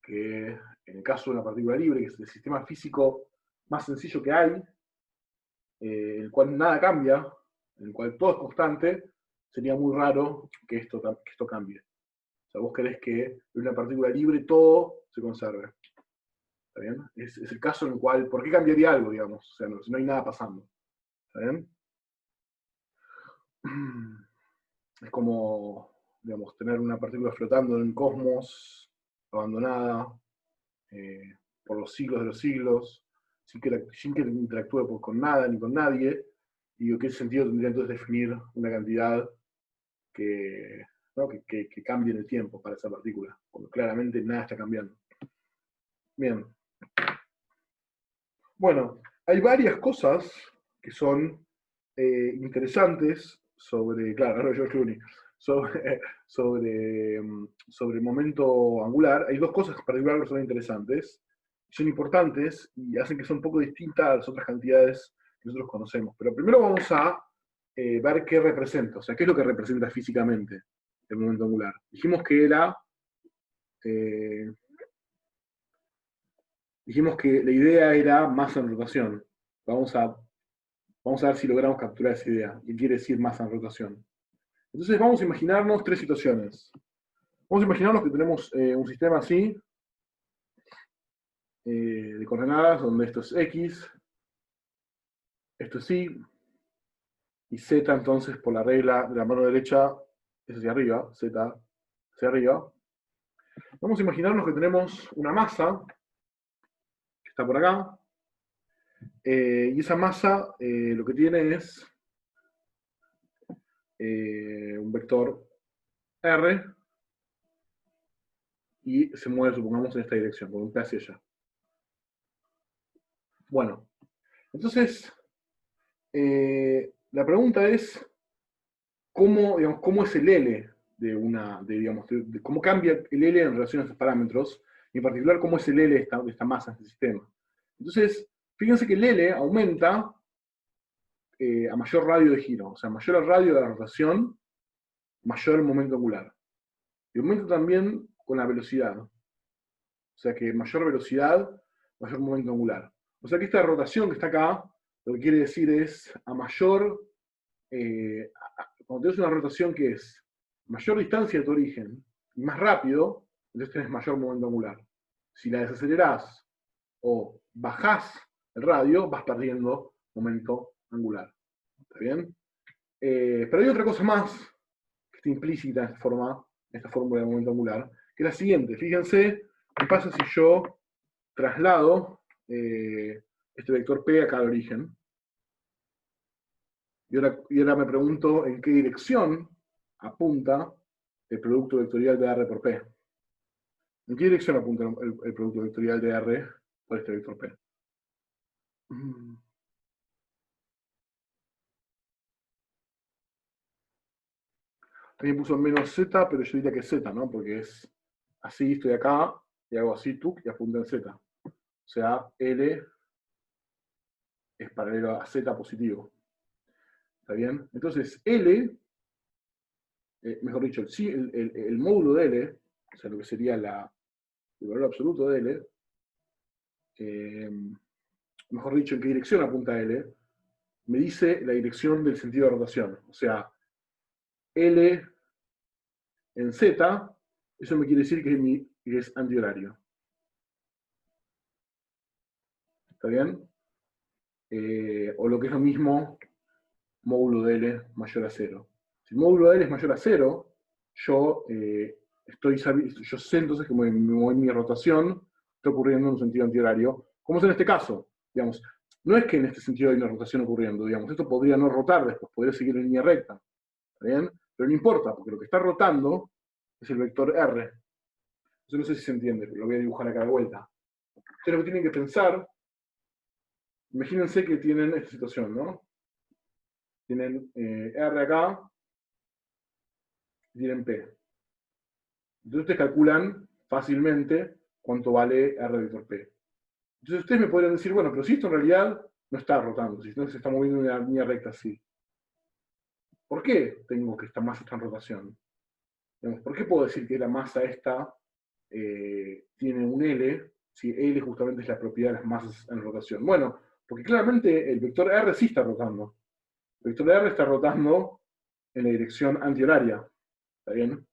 que, en el caso de una partícula libre, que es el sistema físico más sencillo que hay, en el cual nada cambia, en el cual todo es constante, sería muy raro que esto cambie. O sea, vos querés que en una partícula libre todo se conserve. ¿Está bien? Es el caso en el cual, ¿por qué cambiaría algo, digamos? O sea, no hay nada pasando. ¿Está bien? es como, digamos, tener una partícula flotando en el cosmos, abandonada, por los siglos de los siglos, sin que interactúe con nada ni con nadie, y qué sentido tendría entonces definir una cantidad que, ¿no? que cambie en el tiempo para esa partícula, cuando claramente nada está cambiando. Bien. Bueno, hay varias cosas que son interesantes sobre, claro, no George Clooney, sobre el momento angular. Hay dos cosas particulares que son interesantes, son importantes y hacen que sea un poco distinta a las otras cantidades que nosotros conocemos. Pero primero vamos a ver qué representa, o sea, qué es lo que representa físicamente el momento angular. Dijimos que era... dijimos que la idea era masa en rotación. Vamos a ver si logramos capturar esa idea. ¿Qué quiere decir masa en rotación? Entonces vamos a imaginarnos tres situaciones. Vamos a imaginarnos que tenemos un sistema así, de coordenadas, donde esto es X, esto es Y, y Z entonces por la regla de la mano derecha es hacia arriba, Z hacia arriba. Vamos a imaginarnos que tenemos una masa, que está por acá, y esa masa lo que tiene es un vector R, y se mueve, supongamos, en esta dirección, con un P hacia allá. Bueno, entonces, la pregunta es, ¿cómo es el L de cómo cambia el L en relación a estos parámetros, y en particular cómo es el L de esta masa, de este sistema? Entonces, fíjense que el L aumenta a mayor radio de giro, o sea, mayor el radio de la rotación, mayor el momento angular. Y aumenta también con la velocidad. O sea que mayor velocidad, mayor momento angular. O sea que esta rotación que está acá, lo que quiere decir es a mayor, cuando tienes una rotación que es mayor distancia de tu origen y más rápido, entonces tenés mayor momento angular. Si la desacelerás o bajás el radio, vas perdiendo momento angular. ¿Está bien? Pero hay otra cosa más que está implícita en esta fórmula de momento angular, que es la siguiente. Fíjense, ¿qué pasa si yo traslado este vector P acá al origen? Y ahora me pregunto en qué dirección apunta el producto vectorial de R por P. ¿En qué dirección apunta el producto vectorial de R por este vector P? Alguien puso menos Z, pero yo diría que es Z, ¿no? Porque es así, estoy acá, y hago así, tuc, y apunta en Z. O sea, L es paralelo a Z positivo. ¿Está bien? Entonces, L, mejor dicho, el módulo de L, o sea, lo que sería el valor absoluto de L, mejor dicho, en qué dirección apunta L, me dice la dirección del sentido de rotación. O sea, L en Z, eso me quiere decir que es antihorario. ¿Está bien? O lo que es lo mismo, módulo de L mayor a 0. Si el módulo de L es mayor a 0, yo sé entonces que mi rotación está ocurriendo en un sentido antihorario, como es en este caso. Digamos, no es que en este sentido hay una rotación ocurriendo, digamos, esto podría no rotar después, podría seguir en línea recta. ¿Está bien? Pero no importa, porque lo que está rotando es el vector R. Yo no sé si se entiende, pero lo voy a dibujar acá de vuelta. Ustedes lo que tienen que pensar, imagínense que tienen esta situación, ¿no? Tienen R acá, y tienen P. Entonces ustedes calculan fácilmente cuánto vale R vector P. Entonces ustedes me podrían decir, bueno, pero si esto en realidad no está rotando, si esto se está moviendo en una línea recta así. ¿Por qué tengo que esta masa está en rotación? ¿Por qué puedo decir que la masa esta tiene un L, si L justamente es la propiedad de las masas en rotación? Bueno, porque claramente el vector R sí está rotando. El vector R está rotando en la dirección antihoraria. ¿Está bien?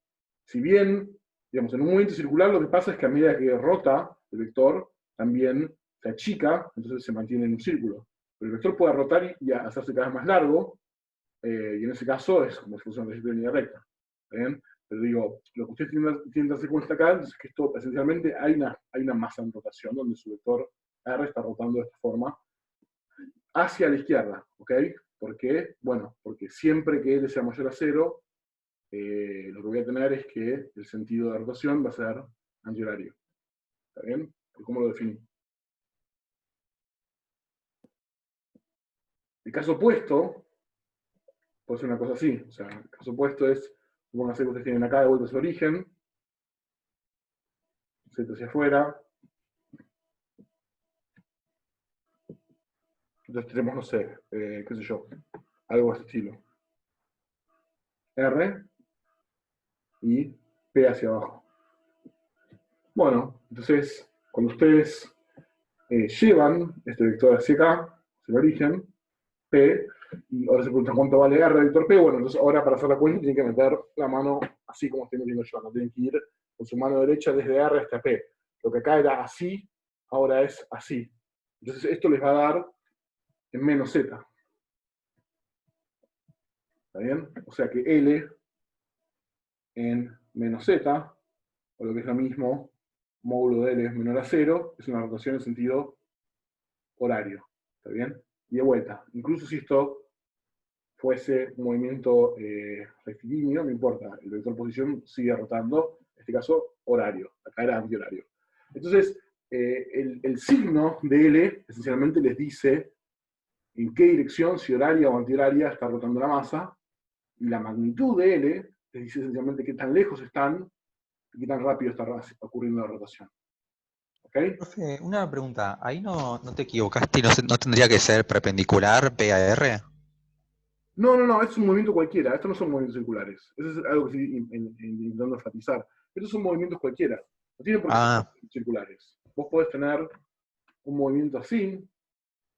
Si bien, digamos, en un movimiento circular lo que pasa es que a medida que rota el vector, también se achica, entonces se mantiene en un círculo. Pero el vector puede rotar y hacerse cada vez más largo, y en ese caso es como si fuese una trayectoria de línea recta. ¿Está bien? Pero digo, lo que ustedes tienen que darse cuenta acá es que esto, esencialmente, hay una masa en rotación donde su vector R está rotando de esta forma hacia la izquierda, ¿ok? ¿Por qué? Bueno, porque siempre que L sea mayor a 0, lo que voy a tener es que el sentido de rotación va a ser antihorario. ¿Está bien? ¿Cómo lo definí? El caso opuesto puede ser una cosa así. O sea, el caso opuesto es, supónganse que ustedes tienen acá de vuelta su origen, Z hacia afuera. Entonces tenemos, no sé, qué sé yo, algo de este estilo. R y P hacia abajo. Bueno, entonces, cuando ustedes llevan este vector hacia acá, hacia el origen, P, y ahora se preguntan cuánto vale R vector P, bueno, entonces ahora para hacer la cuenta tienen que meter la mano así como estoy metiendo yo, no tienen que ir con su mano derecha desde R hasta P. Lo que acá era así, ahora es así. Entonces esto les va a dar en menos Z. ¿Está bien? O sea que L en menos Z, o lo que es lo mismo, módulo de L es menor a 0, es una rotación en sentido horario. ¿Está bien? Y de vuelta, incluso si esto fuese un movimiento rectilíneo, no importa, el vector posición sigue rotando, en este caso horario, acá era antihorario. Entonces, el signo de L esencialmente les dice en qué dirección, si horaria o antihoraria, está rotando la masa, y la magnitud de L les dice esencialmente qué tan lejos están y qué tan rápido está ocurriendo la rotación. ¿Ok? Profe, una pregunta, ahí no te equivocaste y no tendría que ser perpendicular P a R. No, es un movimiento cualquiera, estos no son movimientos circulares. Eso es algo que estoy intentando enfatizar. Estos son movimientos cualquiera, no tienen por qué ser circulares. Vos podés tener un movimiento así,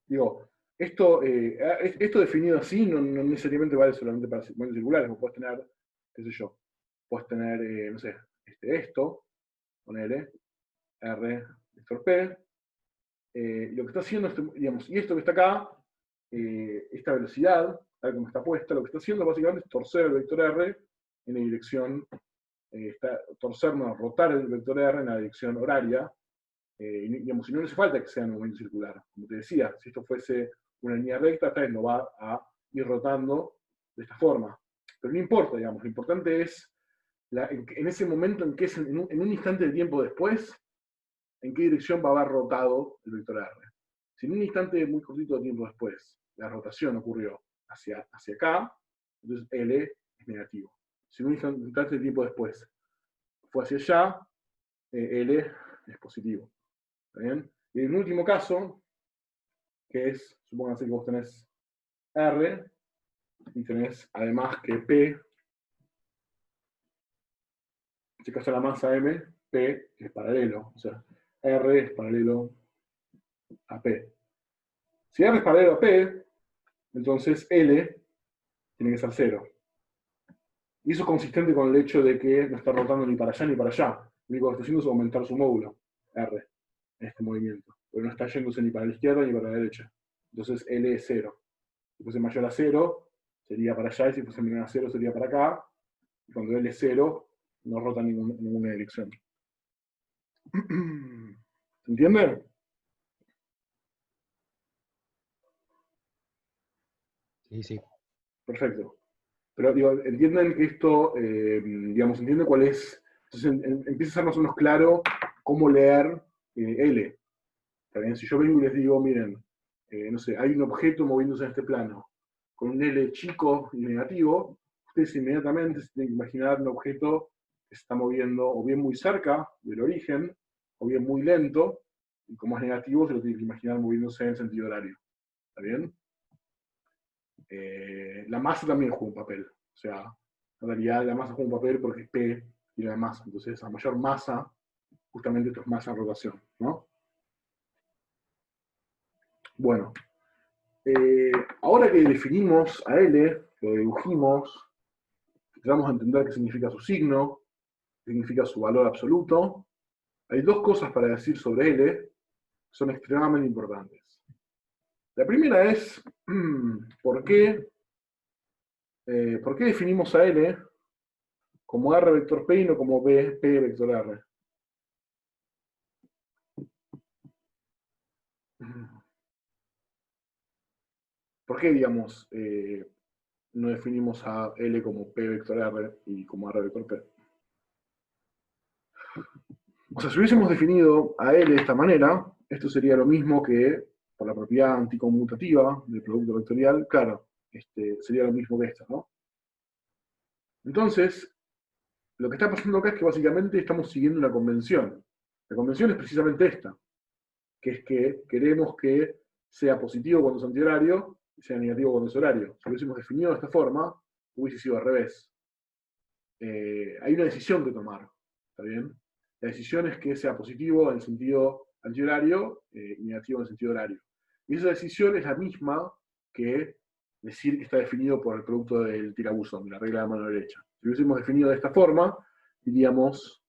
digo, esto definido así no necesariamente vale solamente para movimientos circulares, vos podés tener, qué sé yo, podés tener, no sé, esto, ponele, R, vector P, y lo que está haciendo, digamos, y esto que está acá, esta velocidad, tal como está puesta, lo que está haciendo básicamente es torcer el vector R en la dirección, rotar el vector R en la dirección horaria, digamos, y no hace falta que sea un movimiento circular. Como te decía, si esto fuese una línea recta, esta vez no va a ir rotando de esta forma. Pero no importa, digamos, lo importante es en ese momento en que es en un instante de tiempo después, en qué dirección va a haber rotado el vector R. Si en un instante muy cortito de tiempo después la rotación ocurrió hacia acá, entonces L es negativo. Si en un instante de tiempo después fue hacia allá, L es positivo. ¿Está bien? Y en el último caso, que es, supónganse que vos tenés R y tenés además que P, en este caso la masa M, P es paralelo, o sea, R es paralelo a P. Si R es paralelo a P, entonces L tiene que ser 0. Y eso es consistente con el hecho de que no está rotando ni para allá ni para allá. Lo único que está haciendo es aumentar su módulo, R, en este movimiento. Pero no está yéndose ni para la izquierda ni para la derecha. Entonces L es 0. Si fuese mayor a 0, sería para allá, y si fuese menor a 0, sería para acá. Y cuando L es 0, no rota en ninguna dirección. ¿Se entiende? Sí. Perfecto. Pero digo, entienden que esto, digamos, entienden cuál es. Entonces empieza a ser más o menos claro cómo leer L. ¿Está bien? Si yo vengo y les digo, miren, no sé, hay un objeto moviéndose en este plano, con un L chico y negativo, ustedes inmediatamente se tienen que imaginar un objeto que se está moviendo o bien muy cerca del origen, o bien muy lento, y como es negativo, se lo tienen que imaginar moviéndose en sentido horario. ¿Está bien? La masa también juega un papel. O sea, en realidad la masa juega un papel porque es P y la masa. Entonces, a mayor masa, justamente esto es masa en rotación, ¿no? Bueno, ahora que definimos a L, lo dibujimos, tratamos de entender qué significa su signo, qué significa su valor absoluto, hay dos cosas para decir sobre L que son extremadamente importantes. La primera es, ¿por qué ¿Por qué definimos a L como R vector P y no como P vector R? ¿Por qué, digamos, no definimos a L como P vector R y como R vector P? O sea, si hubiésemos definido a L de esta manera, esto sería lo mismo que, por la propiedad anticonmutativa del producto vectorial, claro, sería lo mismo que esta, ¿no? Entonces, lo que está pasando acá es que básicamente estamos siguiendo una convención. La convención es precisamente esta, que es que queremos que sea positivo cuando es antihorario y sea negativo cuando es horario. Si lo hubiésemos definido de esta forma, hubiese sido al revés. Hay una decisión que tomar, ¿está bien? La decisión es que sea positivo en el sentido antihorario y negativo en el sentido horario. Y esa decisión es la misma que decir que está definido por el producto del tirabuzón, de la regla de mano derecha. Si lo hubiésemos definido de esta forma, diríamos,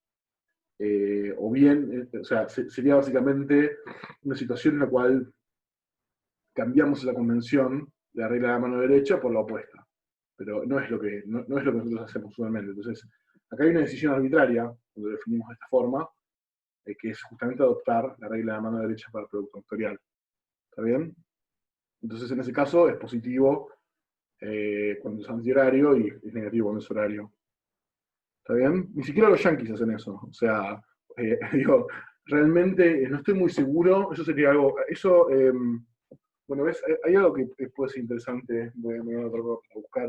o bien, o sea, sería básicamente una situación en la cual cambiamos la convención de la regla de la mano derecha por la opuesta. Pero no es lo que nosotros hacemos usualmente. Entonces, acá hay una decisión arbitraria, cuando lo definimos de esta forma, que es justamente adoptar la regla de la mano derecha para el producto vectorial. ¿Está bien? Entonces, en ese caso, es positivo cuando es antihorario y es negativo cuando es horario. ¿Está bien? Ni siquiera los yankees hacen eso. O sea, digo, realmente no estoy muy seguro. Eso sería algo. Eso. Bueno, ¿ves? Hay algo que puede ser interesante. Voy a buscar,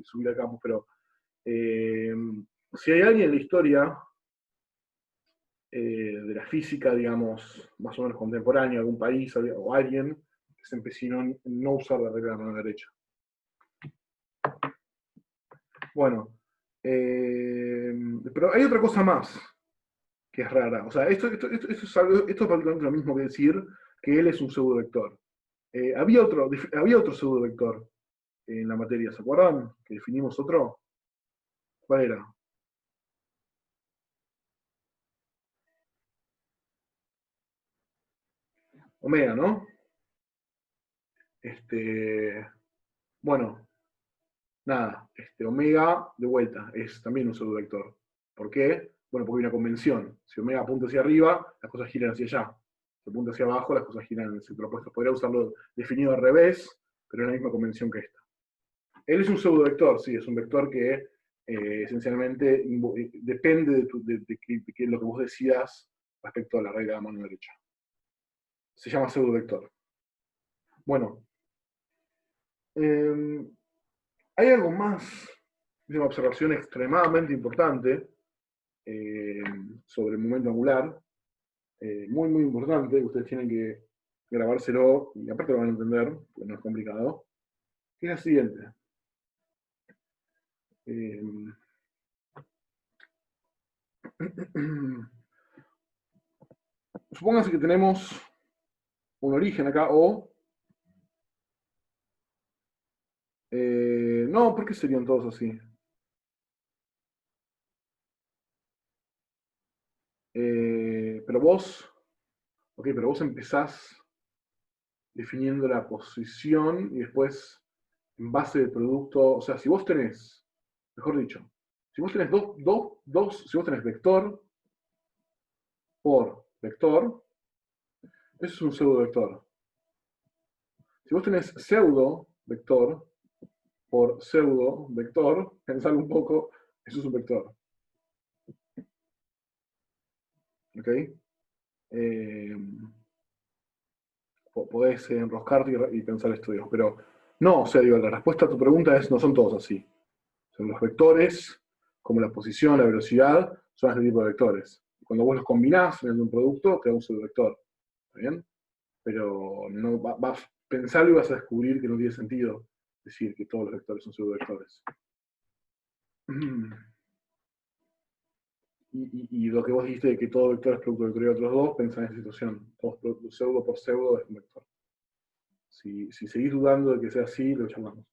subir a campus, pero si hay alguien en la historia de la física, digamos, más o menos contemporánea, algún país o alguien que se empecinó en no usar la regla de la mano derecha. Bueno, pero hay otra cosa más que es rara. O sea, esto es prácticamente lo mismo que decir que él es un pseudovector. Había otro pseudovector en la materia, ¿se acuerdan? Que definimos otro. ¿Cuál era? Omega, ¿no? Bueno, nada, omega, de vuelta, es también un pseudovector. ¿Por qué? Bueno, porque hay una convención. Si omega apunta hacia arriba, las cosas giran hacia allá. Si apunta hacia abajo, las cosas giran en el centro opuesto. Podría usarlo definido al revés, pero es la misma convención que esta. Él es un pseudovector, sí, es un vector que esencialmente depende de lo que vos decidas respecto a la regla de la mano derecha. Se llama pseudovector. Bueno, hay algo más, es una observación extremadamente importante sobre el momento angular, muy, muy importante, ustedes tienen que grabárselo, y aparte lo van a entender, porque no es complicado, que es la siguiente. Supónganse que tenemos un origen acá, O. No, ¿por qué serían todos así? Pero vos empezás definiendo la posición y después, en base del producto, o sea, si vos tenés, mejor dicho, si vos tenés si vos tenés vector por vector, eso es un pseudo-vector. Si vos tenés pseudo-vector por pseudo-vector, pensalo un poco, eso es un vector. ¿Ok? Podés enroscarte y pensar estudios, pero no, o sea, digo, la respuesta a tu pregunta es, no son todos así. Son los vectores, como la posición, la velocidad, son este tipo de vectores. Cuando vos los combinás en un producto, te da un pseudovector. ¿Está bien? Pero no, pensarlo y vas a descubrir que no tiene sentido decir que todos los vectores son pseudovectores. Y lo que vos dijiste de que todo vector es producto vectorial de otros dos, pensá en esa situación. Todos pseudo por pseudo es un vector. Si seguís dudando de que sea así, lo charlamos.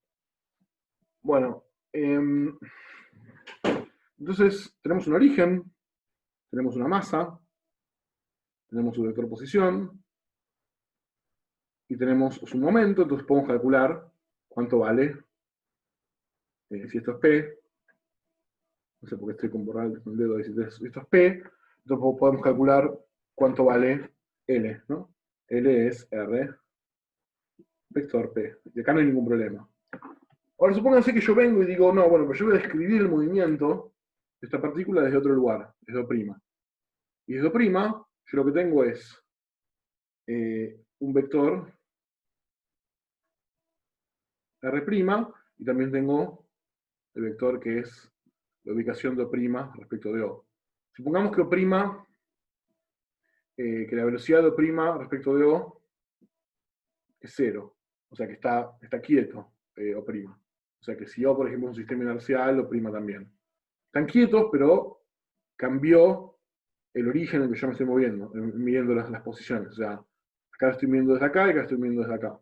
Bueno, entonces tenemos un origen, tenemos una masa, tenemos su vector posición, y tenemos su momento, entonces podemos calcular cuánto vale si esto es P, no sé por qué estoy con borrar el dedo, si esto es P, entonces podemos calcular cuánto vale L, ¿no? L es R vector P. Y acá no hay ningún problema. Ahora supónganse que yo vengo y digo, no, bueno, pero yo voy a describir el movimiento de esta partícula desde otro lugar, desde O'. Y desde O', yo lo que tengo es un vector R', y también tengo el vector que es la ubicación de O' respecto de O. Supongamos que O', que la velocidad de O' respecto de O es 0. O sea que está quieto O'. O sea que si O, por ejemplo, es un sistema inercial, O' también. Están quietos, pero cambió el origen en el que yo me estoy moviendo, midiendo las posiciones. O sea, acá lo estoy midiendo desde acá y acá estoy midiendo desde acá.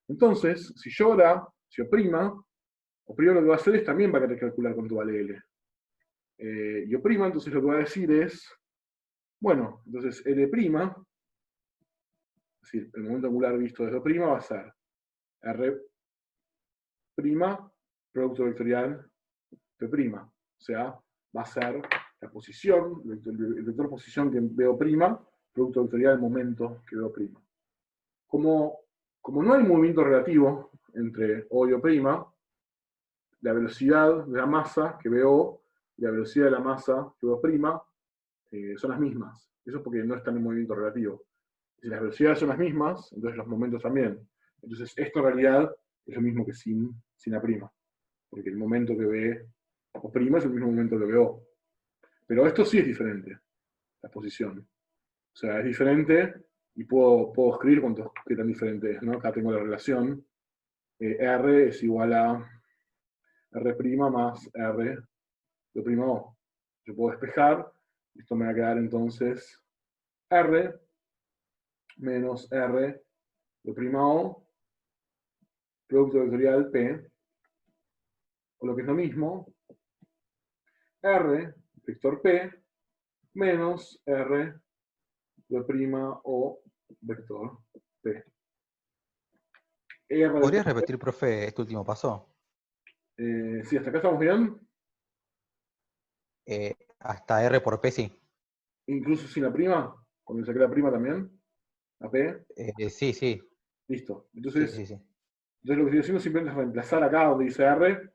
Entonces, si O', O' lo que va a hacer es también va a querer calcular cuánto vale L. Y O', entonces lo que va a decir es, bueno, entonces L', es decir, el momento angular visto desde O' va a ser R', producto vectorial P'. O sea, va a ser la posición, el vector posición que veo prima, producto vectorial del momento que veo prima. Como no hay movimiento relativo entre O y O', la velocidad de la masa que veo y la velocidad de la masa que veo prima son las mismas. Eso es porque no están en movimiento relativo. Si las velocidades son las mismas, entonces los momentos también. Entonces esto en realidad es lo mismo que sin A', porque el momento que ve O' es el mismo momento que veo. Pero esto sí es diferente, la posición. O sea, es diferente y puedo escribir qué tan diferente es, ¿no? Acá tengo la relación. R es igual a R' más R de O'. Yo puedo despejar, esto me va a quedar entonces R menos R de O, producto vectorial P, o lo que es lo mismo, R vector P menos R de O vector P. ¿Podrías repetir, profe, este último paso? Sí, hasta acá estamos bien. Hasta R por P, sí. Incluso sin la prima, cuando saqué la prima también, la P, Sí, sí. listo. Sí, Entonces sí, sí. lo que estoy haciendo simplemente es reemplazar acá donde dice R,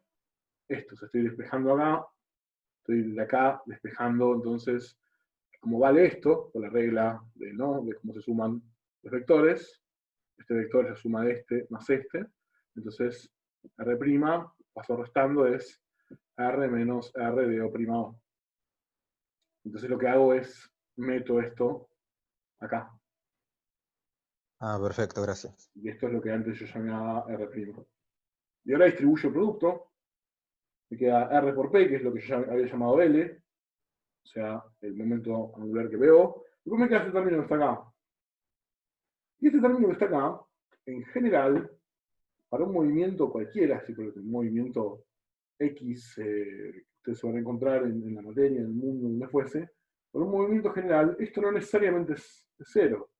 esto, o sea, estoy despejando acá, estoy de acá despejando, entonces, como vale esto, con la regla de cómo se suman los vectores, este vector es la suma de este más este, entonces R', paso restando, es R menos R de O'. Entonces lo que hago es, meto esto acá. Ah, perfecto, gracias. Y esto es lo que antes yo llamaba R'. Y ahora distribuyo el producto, me queda R por P, que es lo que yo había llamado L, o sea, el momento angular que veo. Y después me queda este término que está acá. Y este término que está acá, en general, para un movimiento cualquiera, así por un movimiento X, ustedes se van a encontrar en la materia, en el mundo, donde fuese, para un movimiento general, esto no necesariamente es cero.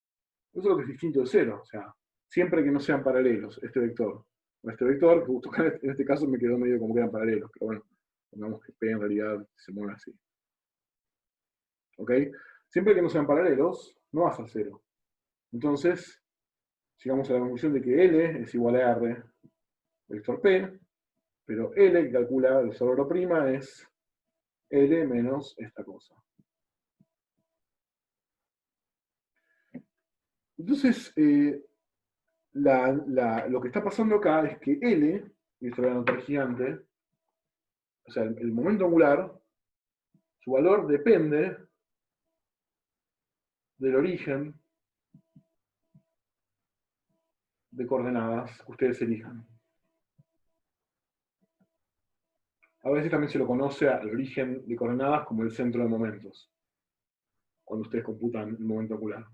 Eso es lo que es distinto de cero. O sea, siempre que no sean paralelos, este vector o este vector, que justo en este caso me quedó medio como que eran paralelos, pero bueno, pongamos que P en realidad se mueve así. ¿Ok? Siempre que no sean paralelos, no va a ser cero. Entonces, llegamos a la conclusión de que L es igual a R vector P, pero L, que calcula el sobre O', es L menos esta cosa. Entonces, lo que está pasando acá es que L, y esto lo voy a anotar gigante, o sea, el momento angular, su valor depende del origen de coordenadas que ustedes elijan. A veces también se lo conoce al origen de coordenadas como el centro de momentos, cuando ustedes computan el momento angular.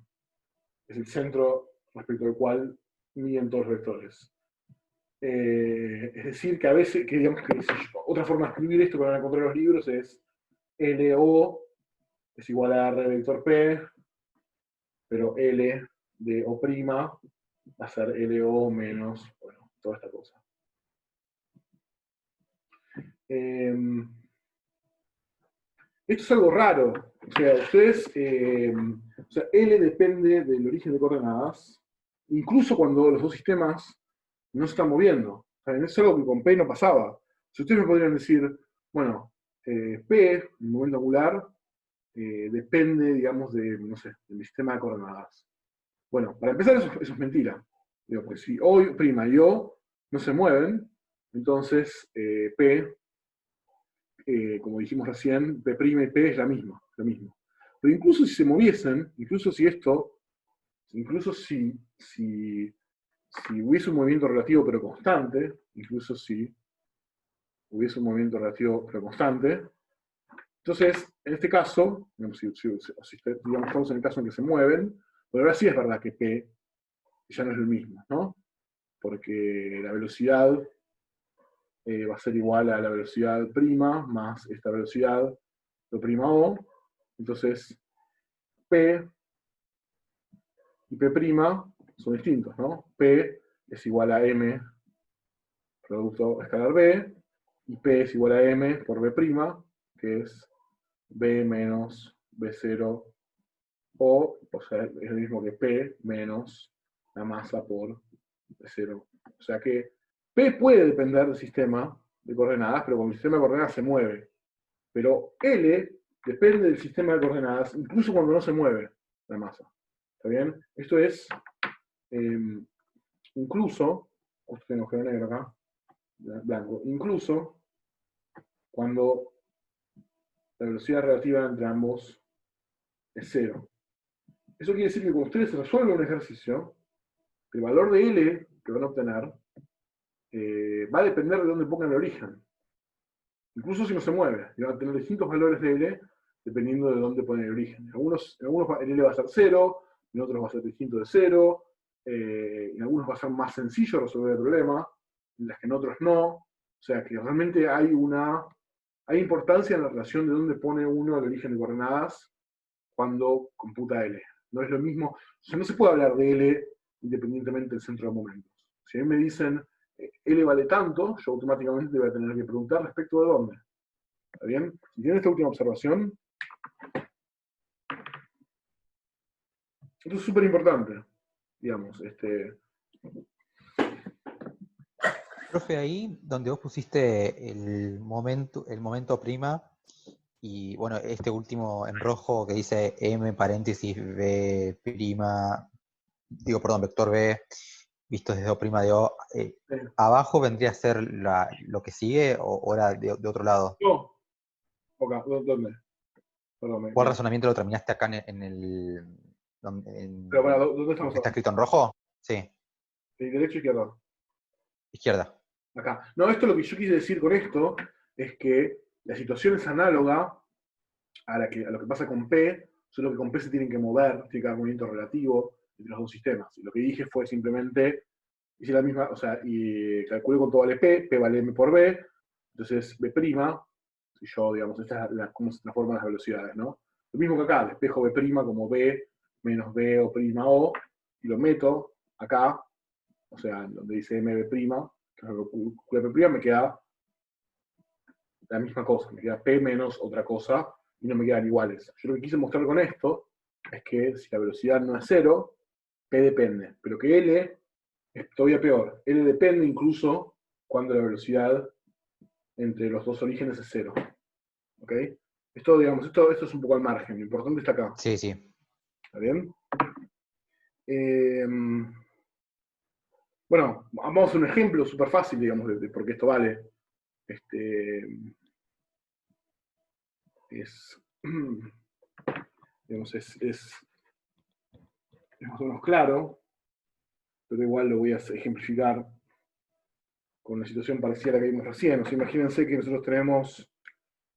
Es el centro respecto al cual miden todos los vectores. Es decir, que a veces, otra forma de escribir esto que van a encontrar en los libros es LO es igual a R vector P, pero L de O' va a ser LO menos, bueno, toda esta cosa. esto es algo raro. O sea, ustedes, o sea, L depende del origen de coordenadas, incluso cuando los dos sistemas no se están moviendo. O sea, eso es algo que con P no pasaba. Si ustedes me podrían decir, bueno, P, el momento angular, depende, digamos, de, no sé, de mi sistema de coordenadas. Bueno, para empezar, eso es mentira. Digo, pues si hoy, prima y O no se mueven, entonces P, como dijimos recién, P' y P es lo mismo. Pero incluso si se moviesen, incluso si esto, incluso si hubiese un movimiento relativo pero constante, incluso si hubiese un movimiento relativo pero constante, entonces, en este caso, digamos, digamos, estamos en el caso en que se mueven, pero ahora sí es verdad que P ya no es lo mismo, ¿no? Porque la velocidad va a ser igual a la velocidad prima más esta velocidad, lo prima O. Entonces, P y P' son distintos, ¿no? P es igual a M producto escalar B, y P es igual a M por B', que es B menos B0 o sea, es lo mismo que P menos la masa por B0. O sea que P puede depender del sistema de coordenadas, pero cuando el sistema de coordenadas se mueve. Pero L depende del sistema de coordenadas, incluso cuando no se mueve la masa. ¿Está bien? Esto es, incluso, justo tengo agujero negro acá, blanco, incluso cuando la velocidad relativa entre ambos es cero. Eso quiere decir que cuando ustedes resuelven un ejercicio, el valor de L que van a obtener va a depender de dónde pongan el origen. Incluso si no se mueve, y van a tener distintos valores de L dependiendo de dónde ponen el origen. En algunos el L va a ser 0, en otros va a ser distinto de 0, en algunos va a ser más sencillo resolver el problema, mientras que en otros no. O sea que realmente hay importancia en la relación de dónde pone uno el origen de coordenadas cuando computa L. No es lo mismo, o sea, no se puede hablar de L independientemente del centro de momentos. Si a mí me dicen L vale tanto, yo automáticamente voy a tener que preguntar respecto de dónde. ¿Está bien? Si tienen esta última observación, esto es súper importante, digamos. Profe, ahí donde vos pusiste el momento prima, y bueno, este último en rojo que dice M paréntesis B prima, digo, perdón, vector B, visto desde O prima de O, ¿abajo vendría a ser lo que sigue o era de otro lado? No, acá, ¿dónde? Perdón, ¿Cuál razonamiento lo terminaste acá en el... pero para, ¿dónde estamos ¿está ahora? escrito en rojo? Sí, ¿Derecha o izquierda? izquierda. Acá. No, esto lo que yo quise decir con esto es que la situación es análoga a lo que pasa con P, solo que con P se tienen que mover, tiene que haber movimiento relativo entre los dos sistemas. Y lo que dije fue simplemente, hice la misma, o sea, y calculé cuánto vale P vale M por B, entonces B', si yo, digamos, esta es cómo se transforman las velocidades, ¿no? Lo mismo que acá, despejo B' como B menos B o prima O, y lo meto acá, o sea, donde dice MB', que es lo que calculé P', me queda la misma cosa, me queda P menos otra cosa, y no me quedan iguales. Yo lo que quise mostrar con esto es que si la velocidad no es cero, P depende, pero que L es todavía peor. L depende incluso cuando la velocidad entre los dos orígenes es cero. ¿Ok? Esto, digamos, esto es un poco al margen, lo importante está acá. Sí, sí. ¿Está bien? Bueno, vamos a hacer un ejemplo súper fácil, digamos, de por qué esto vale. Digamos, es más o menos claro, pero igual lo voy a ejemplificar con una situación parecida a la que vimos recién. O sea, imagínense que nosotros tenemos,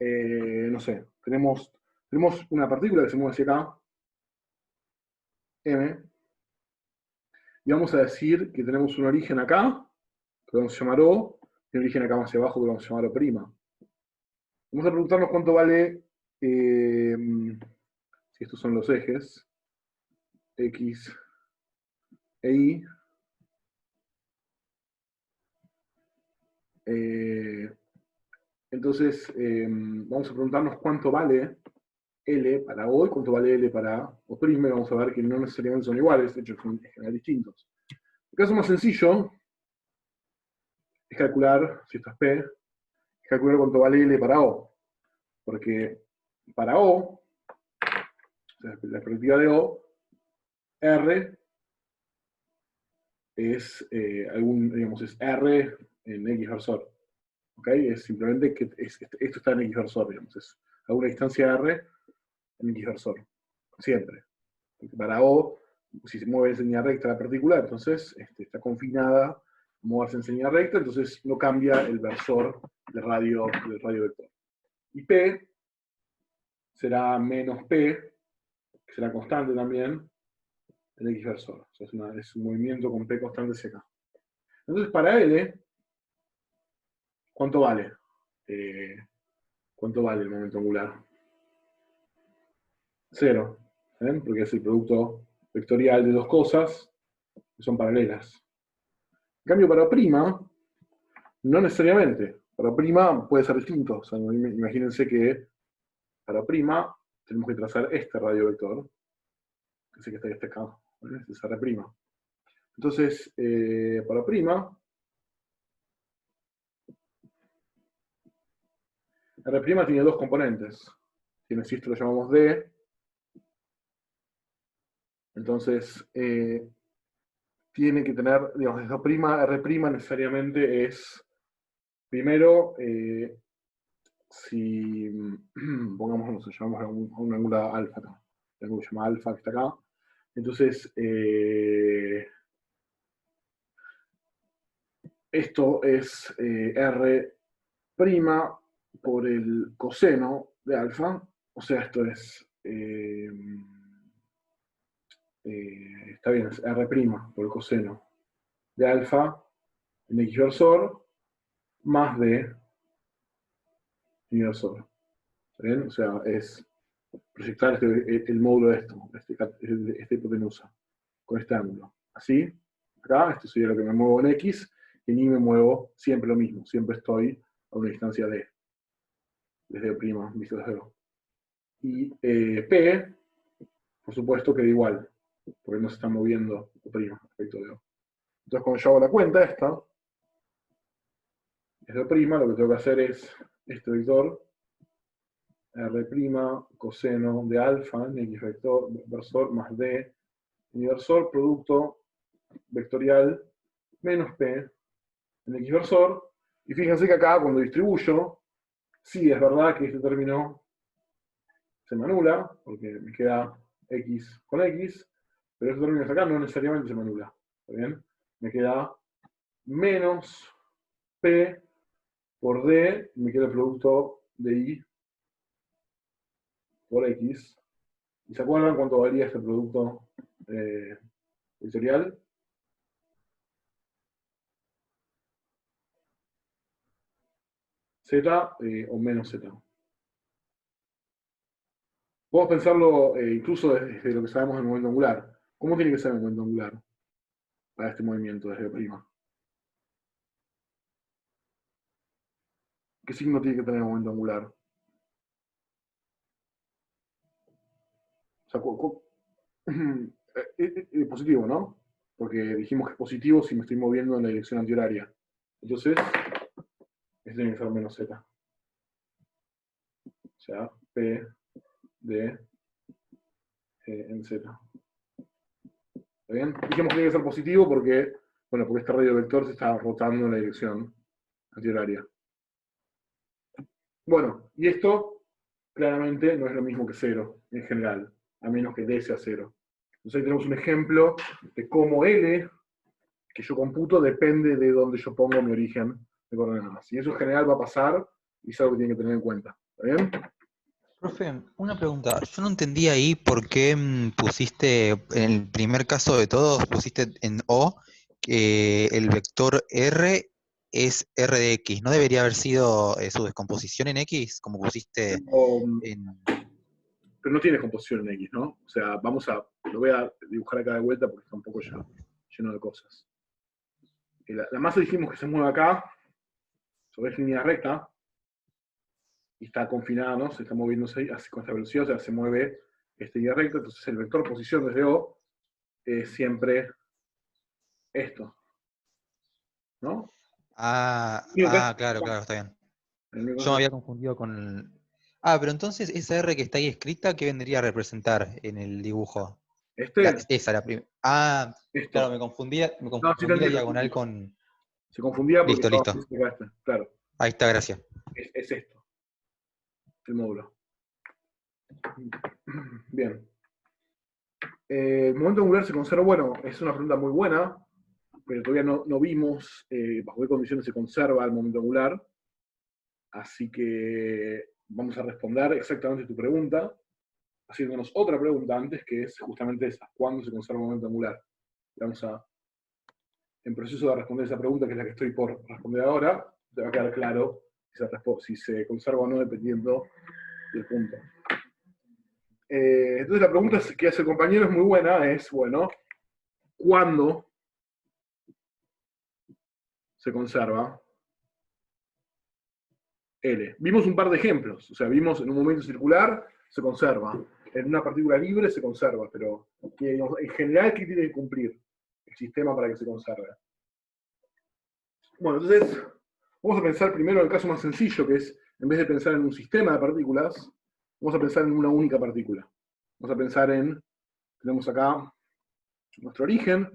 no sé, tenemos una partícula que se mueve hacia acá, M, y vamos a decir que tenemos un origen acá, que vamos a llamar O, y un origen acá más hacia abajo, que vamos a llamar O'. Vamos a preguntarnos cuánto vale, si estos son los ejes, X e Y, Entonces, vamos a preguntarnos cuánto vale L para O y cuánto vale L para O', y vamos a ver que no necesariamente son iguales, de hecho son en general distintos. El caso más sencillo es calcular, si esto es P, es calcular cuánto vale L para O. Porque para O, la perspectiva de O, R es digamos, es R en X versor. ¿Ok? Es simplemente que esto está en X versor, digamos, es alguna distancia R en X versor. Siempre. Porque para O, si se mueve en línea recta la partícula, entonces está confinada a moverse en línea recta, entonces no cambia el versor del radio vector. Y P será menos P, que será constante también, en X versor. O sea, es un movimiento con P constante hacia acá. Entonces, para L, ¿cuánto vale? ¿Cuánto vale el momento angular? 0. ¿Ven? Porque es el producto vectorial de dos cosas que son paralelas. En cambio, para prima, no necesariamente. Para prima puede ser distinto. O sea, imagínense que para prima tenemos que trazar este radio vector, que es el que está acá. ¿Vale? Es R'. Entonces, para prima, R' tiene dos componentes. Tiene, si esto lo llamamos D, entonces tiene que tener, digamos, R' necesariamente es, primero, si pongamos, no sé, llamamos a un ángulo alfa acá. El ángulo se llama alfa que está acá. Entonces, esto es R' por el coseno de alfa. O sea, esto es, está bien, es R' por el coseno de alfa en X versor más D en Y versor. ¿Está bien? O sea, es proyectar el módulo de esto, esta hipotenusa, con este ángulo. Así, acá, esto sería lo que me muevo en X, y en Y me muevo siempre lo mismo, siempre estoy a una distancia D, desde O', visto desde O. Y P, por supuesto, queda igual, porque no se está moviendo O' respecto de O. Entonces, cuando yo hago la cuenta esta, desde O', lo que tengo que hacer es este vector, R' coseno de alfa en X versor más D en Y versor, producto vectorial menos P en X versor. Y fíjense que acá, cuando distribuyo, sí es verdad que este término se me anula, porque me queda X con X, pero este término de acá no necesariamente se me anula. ¿Está bien? Me queda menos P por D, y me queda el producto de Y por X. ¿Y se acuerdan cuánto valía este producto vectorial? Z o menos Z. Podemos pensarlo incluso desde lo que sabemos del momento angular. ¿Cómo tiene que ser el momento angular para este movimiento desde prima? ¿Qué signo tiene que tener el momento angular? O sea, positivo, ¿no? Porque dijimos que es positivo si me estoy moviendo en la dirección antihoraria. Entonces, este tiene que ser menos Z. O sea, P de en Z. ¿Está bien? Dijimos que tiene que ser positivo porque, bueno, porque este radio vector se está rotando en la dirección antihoraria. Bueno, y esto claramente no es lo mismo que 0 en general, a menos que D sea 0. Entonces ahí tenemos un ejemplo de cómo L, que yo computo, depende de donde yo pongo mi origen de coordenadas. Y eso en general va a pasar y es algo que tienen que tener en cuenta. ¿Está bien? Profe, una pregunta. Yo no entendí ahí por qué pusiste, en el primer caso de todos, pusiste en O que el vector R es R de X. ¿No debería haber sido su descomposición en X, como pusiste en... Pero no tiene composición en X, ¿no? O sea, lo voy a dibujar acá de vuelta porque está un poco ya lleno de cosas. La masa dijimos que se mueve acá, sobre esta línea recta, y está confinada, ¿no? Se está moviéndose así con esta velocidad, o sea, se mueve esta línea recta, entonces el vector posición desde O es siempre esto, ¿no? Claro, está bien. El único Yo me había confundido con... pero entonces esa R que está ahí escrita, ¿qué vendría a representar en el dibujo? Esa, la primera. esto. Claro, me confundí No, sí te la entiendo, diagonal con... se confundía porque Listo, estaba listo. cerca. Claro, Ahí está, gracias. es esto, el módulo. Bien. El momento angular se conserva, bueno, es una pregunta muy buena, pero todavía no vimos bajo qué condiciones se conserva el momento angular, así que vamos a responder exactamente tu pregunta, haciéndonos otra pregunta antes, que es justamente esa, ¿cuándo se conserva el momento angular? Vamos en proceso de responder esa pregunta, que es la que estoy por responder ahora, te va a quedar claro si se conserva o no dependiendo del punto. Entonces la pregunta que hace el compañero es muy buena, es, bueno, ¿cuándo se conserva L? Vimos un par de ejemplos, o sea, vimos en un momento circular, se conserva, en una partícula libre se conserva, pero en general, ¿qué tiene que cumplir el sistema para que se conserve? Bueno, entonces, vamos a pensar primero en el caso más sencillo, que es, en vez de pensar en un sistema de partículas, vamos a pensar en una única partícula. Vamos a pensar tenemos acá nuestro origen,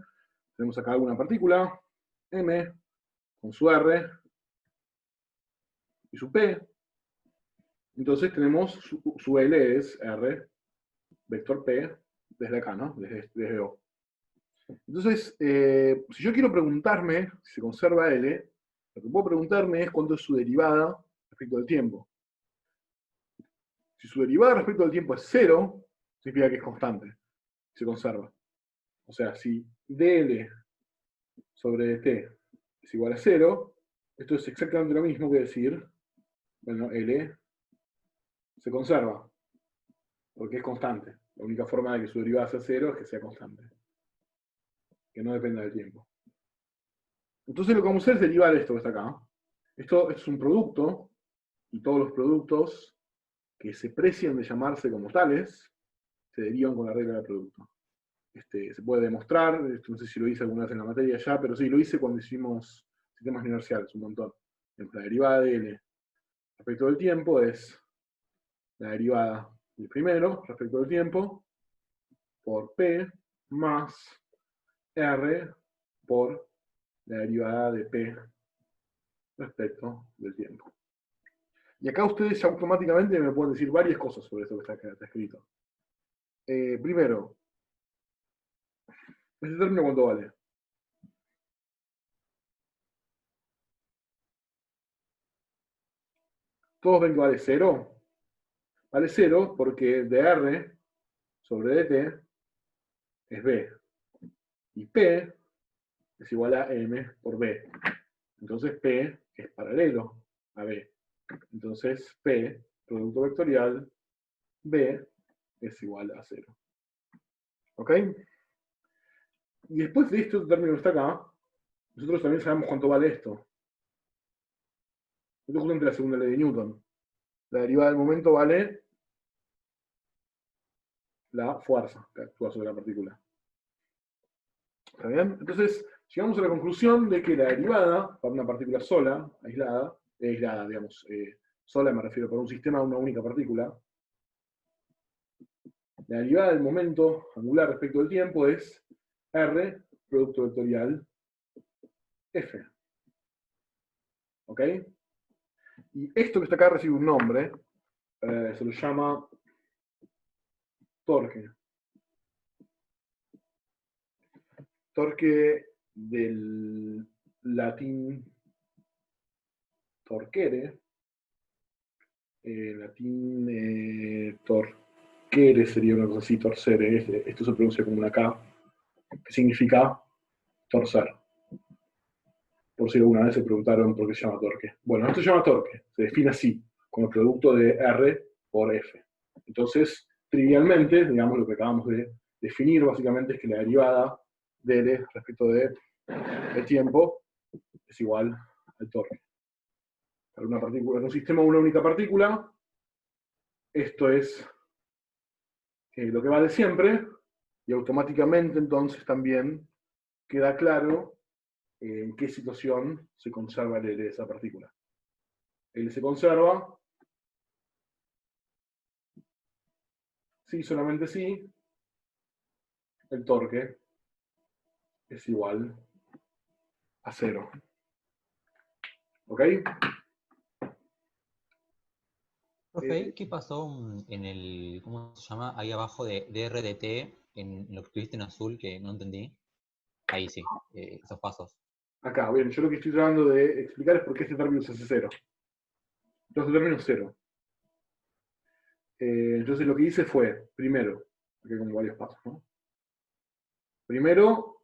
tenemos acá alguna partícula, M, con su R y su P. Entonces tenemos su L es R, vector P, desde acá, ¿no? Desde O. Entonces, si yo quiero preguntarme si se conserva L, lo que puedo preguntarme es cuánto es su derivada respecto del tiempo. Si su derivada respecto del tiempo es 0, significa que es constante, se conserva. O sea, si dl sobre dt es igual a 0, esto es exactamente lo mismo que decir, bueno, L se conserva, porque es constante. La única forma de que su derivada sea 0 es que sea constante, que no dependa del tiempo. Entonces lo que vamos a hacer es derivar esto que está acá. Esto es un producto, y todos los productos que se precian de llamarse como tales, se derivan con la regla del producto. Se puede demostrar, no sé si lo hice alguna vez en la materia ya, pero sí, lo hice cuando hicimos sistemas inerciales, un montón. La derivada de L respecto del tiempo es la derivada del primero respecto del tiempo por P más R por la derivada de P respecto del tiempo. Y acá ustedes ya automáticamente me pueden decir varias cosas sobre esto que está escrito. Primero, ¿este término cuánto vale? ¿Todos ven que vale 0? Vale 0 porque dr sobre dt es b. Y p es igual a m por b. Entonces p es paralelo a b. Entonces p, producto vectorial, b es igual a 0. ¿Ok? Y después de este término que está acá, nosotros también sabemos cuánto vale esto. Esto es justamente la segunda ley de Newton. La derivada del momento vale la fuerza que actúa sobre la partícula. ¿Está bien? Entonces, llegamos a la conclusión de que la derivada para una partícula sola, aislada, digamos, sola me refiero para un sistema de una única partícula, la derivada del momento angular respecto del tiempo es R, producto vectorial, F. ¿Ok? Y esto que está acá recibe un nombre, se lo llama torque. Torque del latín torquere, latín torquere sería una cosa así, torcere, esto se pronuncia como una K, que significa torcer. Por si alguna vez se preguntaron por qué se llama torque. Bueno, esto se llama torque, se define así, como el producto de R por F. Entonces, trivialmente, digamos, lo que acabamos de definir básicamente es que la derivada de L respecto de el tiempo es igual al torque. Para una partícula, en un sistema una única partícula, esto es lo que vale siempre, y automáticamente entonces también queda claro en qué situación se conserva el L de esa partícula. L se conserva si, solamente si, el torque es igual a 0. ¿Ok? Profe, ¿qué pasó en el, ¿cómo se llama? Ahí abajo de RDT, en lo que escribiste en azul, que no entendí. Ahí sí, esos pasos. Acá, bien, yo lo que estoy tratando de explicar es por qué este término se hace 0. Entonces, el término es 0. Entonces, lo que hice fue, primero, aquí hay como varios pasos, ¿no? Primero,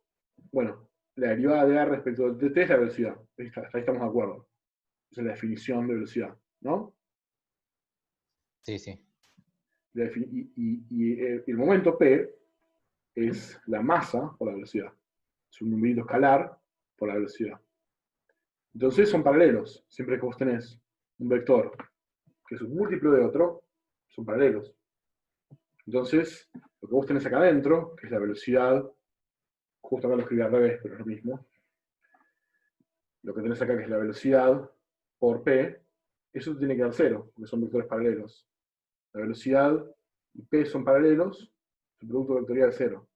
bueno, la derivada de A respecto del TT es la velocidad. Ahí estamos de acuerdo. Esa es la definición de velocidad, ¿no? Sí, sí. Y el momento P es la masa por la velocidad. Es un numerito escalar por la velocidad. Entonces son paralelos. Siempre que vos tenés un vector que es un múltiplo de otro, son paralelos. Entonces, lo que vos tenés acá adentro, que es la velocidad, justo acá lo escribí al revés, pero es lo mismo. Lo que tenés acá, que es la velocidad por P, eso tiene que dar 0, porque son vectores paralelos. La velocidad y P son paralelos, su producto vectorial es 0.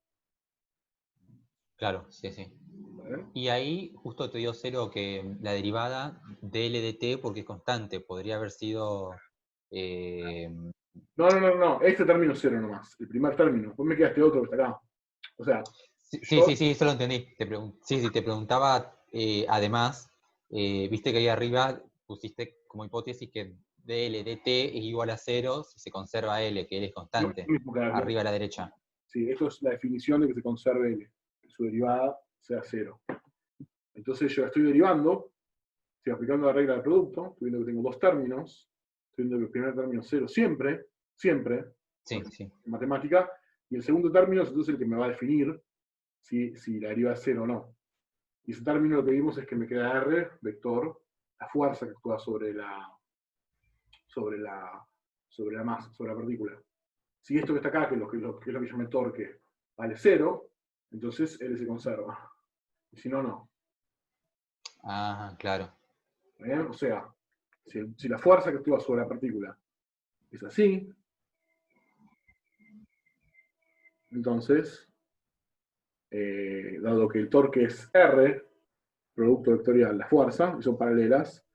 Claro, sí, sí. ¿Vale? Y ahí justo te dio 0 que la derivada de L de T, porque es constante, podría haber sido... No, este término es 0 nomás, el primer término. Vos me quedaste otro que está acá. O sea, Sí, sí, sí, eso lo entendí. Sí, sí, te preguntaba, además, viste que ahí arriba pusiste como hipótesis que dl dt es igual a 0 si se conserva L, que L es constante, arriba a la derecha. Sí, esto es la definición de que se conserve L, que su derivada sea 0. Entonces yo estoy derivando, estoy aplicando la regla del producto, estoy viendo que tengo dos términos, estoy viendo que el primer término es 0 siempre, Sí, sí. en matemática, y el segundo término es entonces el que me va a definir si la derivada es 0 o no. Y ese término lo que vimos es que me queda R, vector, la fuerza que actúa sobre la masa, sobre la partícula. Si esto que está acá, que es lo que yo llamé torque, vale 0, entonces L se conserva. Y si no, no. Ah, claro. ¿Bien? O sea, si la fuerza que actúa sobre la partícula es así, entonces, dado que el torque es R, producto vectorial, la fuerza, y son paralelas,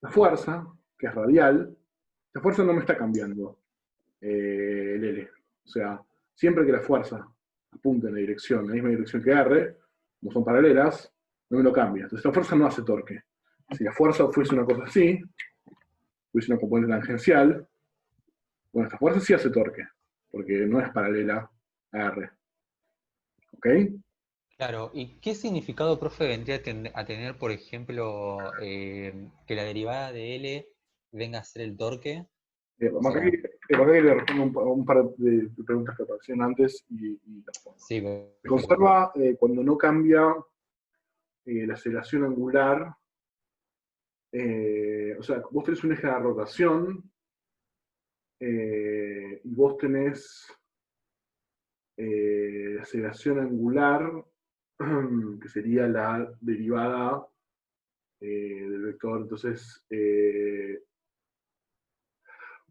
la fuerza, que es radial, la fuerza no me está cambiando el L. O sea, siempre que la fuerza apunte en la misma dirección que R, como son paralelas, no me lo cambia. Entonces la fuerza no hace torque. Si la fuerza fuese una cosa así, fuese una componente tangencial, bueno, esta fuerza sí hace torque, porque no es paralela a R. ¿Ok? Claro, ¿y qué significado, profe, vendría a tener, por ejemplo, que la derivada de L venga a ser el torque? O Acá sea, que le respondo un par de preguntas que aparecieron antes y la respondo. sí, Se perfecto. conserva cuando no cambia la aceleración angular. O sea, vos tenés un eje de rotación y vos tenés aceleración angular, que sería la derivada del vector. Entonces,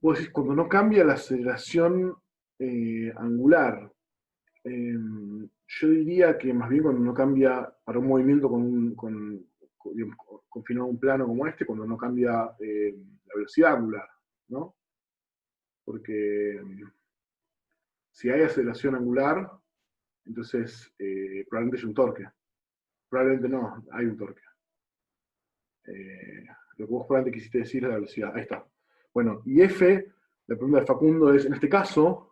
vos decís, cuando no cambia la aceleración angular, yo diría que más bien cuando no cambia para un movimiento confinado a un plano como este, cuando no cambia la velocidad angular, ¿no? Porque si hay aceleración angular, entonces probablemente hay un torque. Probablemente no, hay un torque. Lo que vos probablemente quisiste decir es la velocidad. Ahí está. Bueno, y F, la pregunta de Facundo es, en este caso,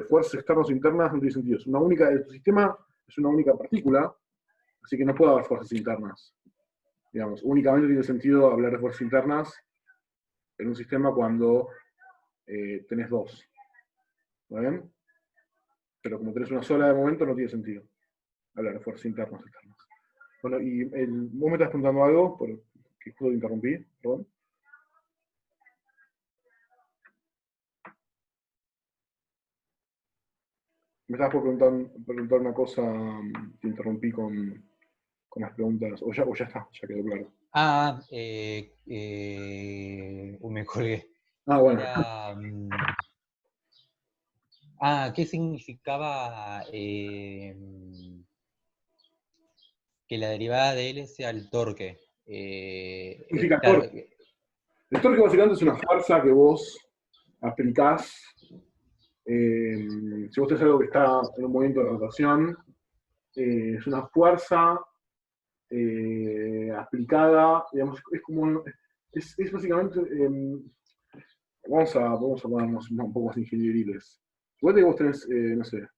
fuerzas externas o internas no tiene sentido. El sistema es una única partícula, así que no puede haber fuerzas internas. Digamos, únicamente tiene sentido hablar de fuerzas internas en un sistema cuando tenés dos. ¿Está bien? Pero como tenés una sola de momento, no tiene sentido hablar de fuerzas internas o externas. Bueno, y vos me estás preguntando algo, que justo te interrumpí, perdón. estabas por preguntar una cosa, te interrumpí con las preguntas, o ya está, ya quedó claro. Me colgué. Ah, bueno. ¿Qué significaba que la derivada de L sea el torque? Significa Claro, torque. El torque básicamente es una fuerza que vos aplicás. Si vos tenés algo que está en un movimiento de rotación, es una fuerza aplicada, digamos, es como, es básicamente, vamos a ponernos un poco más ingenieriles. Igual que vos tenés, no sé,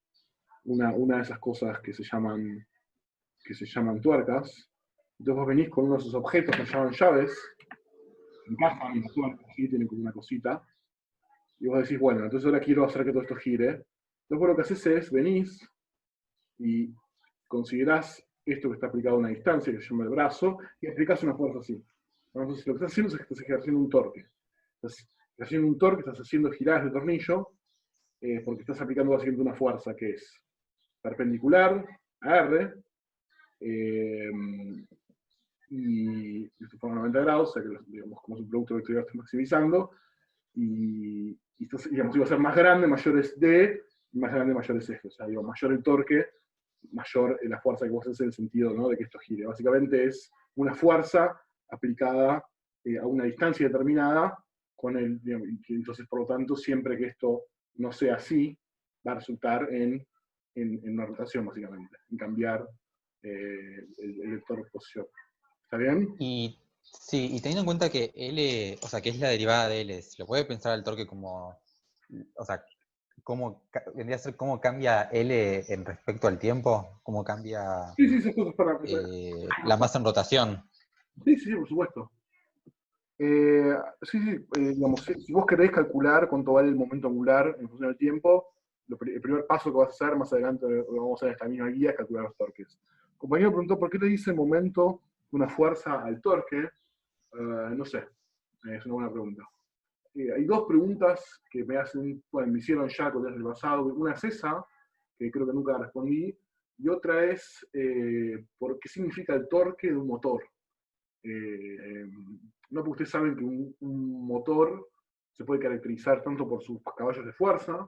una de esas cosas que se llaman tuercas, entonces vos venís con uno de esos objetos que se llaman llaves, encajan en la tuerca, así, tienen como una cosita, y vos decís, bueno, entonces ahora quiero hacer que todo esto gire. Entonces vos lo que haces es, venís y considerás esto que está aplicado a una distancia, que se llama el brazo, y aplicás una fuerza así. Entonces lo que estás haciendo es que estás ejerciendo un torque. Estás haciendo un torque, estás haciendo giradas de tornillo, porque estás aplicando básicamente una fuerza que es perpendicular a R, y esto forma 90 grados, o sea que, digamos, como es un producto vectorial, estás maximizando, y estás, digamos, iba a ser más grande, mayor es D, y más grande, mayor es F. O sea, digo, mayor el torque, mayor la fuerza que vos haces en el sentido, ¿no?, de que esto gire. Básicamente es una fuerza aplicada a una distancia determinada, digamos, y entonces, por lo tanto, siempre que esto no sea así, va a resultar en una rotación, básicamente, en cambiar el vector de posición. ¿Está bien? Y sí, y teniendo en cuenta que L, o sea, que es la derivada de L, ¿se lo puede pensar al torque como, o sea, vendría a ser cómo cambia L en respecto al tiempo? ¿Cómo cambia Sí, esas cosas para... la masa en rotación? Sí, por supuesto. Sí, digamos, si vos querés calcular cuánto vale el momento angular en función del tiempo, el primer paso que vas a hacer, más adelante lo vamos a hacer en esta misma guía, es calcular los torques. El compañero preguntó por qué le dice momento una fuerza al torque. No sé, es una buena pregunta. Hay dos preguntas que me hicieron ya con el pasado. Una es esa, que creo que nunca respondí, y otra es por qué significa el torque de un motor. No, porque ustedes saben que un motor se puede caracterizar tanto por sus caballos de fuerza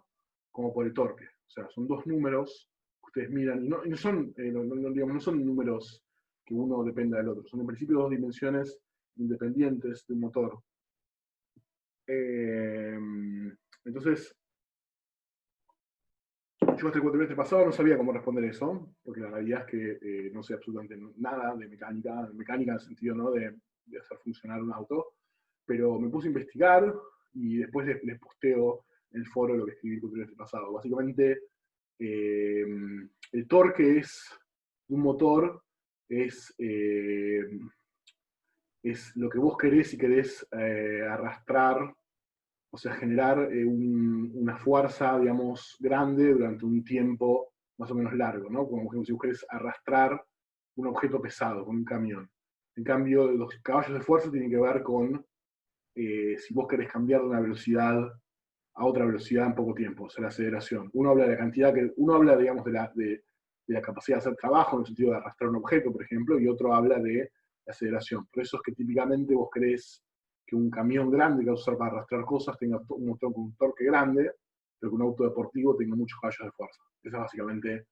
como por el torque. O sea, son dos números que ustedes miran, y no son, digamos, no son números que uno dependa del otro, son en principio dos dimensiones independientes de un motor. Entonces, yo hasta el cuatrimestre pasado no sabía cómo responder eso, porque la realidad es que no sé absolutamente nada de mecánica en el sentido, ¿no?, de hacer funcionar un auto, pero me puse a investigar y después les posteo en el foro lo que escribí el cuatrimestre pasado. Básicamente, el torque de un motor es lo que vos querés si querés arrastrar, o sea, generar una fuerza, digamos, grande durante un tiempo más o menos largo, ¿no? Como si vos querés arrastrar un objeto pesado con un camión. En cambio, los caballos de fuerza tienen que ver con si vos querés cambiar de una velocidad a otra velocidad en poco tiempo, o sea, la aceleración. Uno habla de la cantidad, uno habla, digamos, de la capacidad de hacer trabajo, en el sentido de arrastrar un objeto, por ejemplo, y otro habla de la aceleración. Por eso es que típicamente vos querés que un camión grande que vas a usar para arrastrar cosas tenga un motor con un torque grande, pero que un auto deportivo tenga muchos caballos de fuerza. Esa es básicamente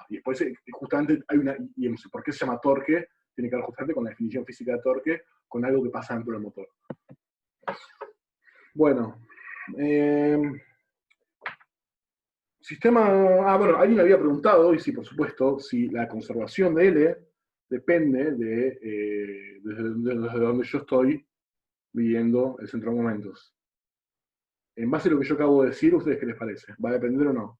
y después, justamente, hay y no sé por qué se llama torque, tiene que ver justamente con la definición física de torque, con algo que pasa dentro del motor. Bueno. Bueno, alguien había preguntado, y sí, por supuesto, si la conservación de L depende desde donde yo estoy viviendo el centro de momentos. En base a lo que yo acabo de decir, ¿ustedes qué les parece? ¿Va a depender o no?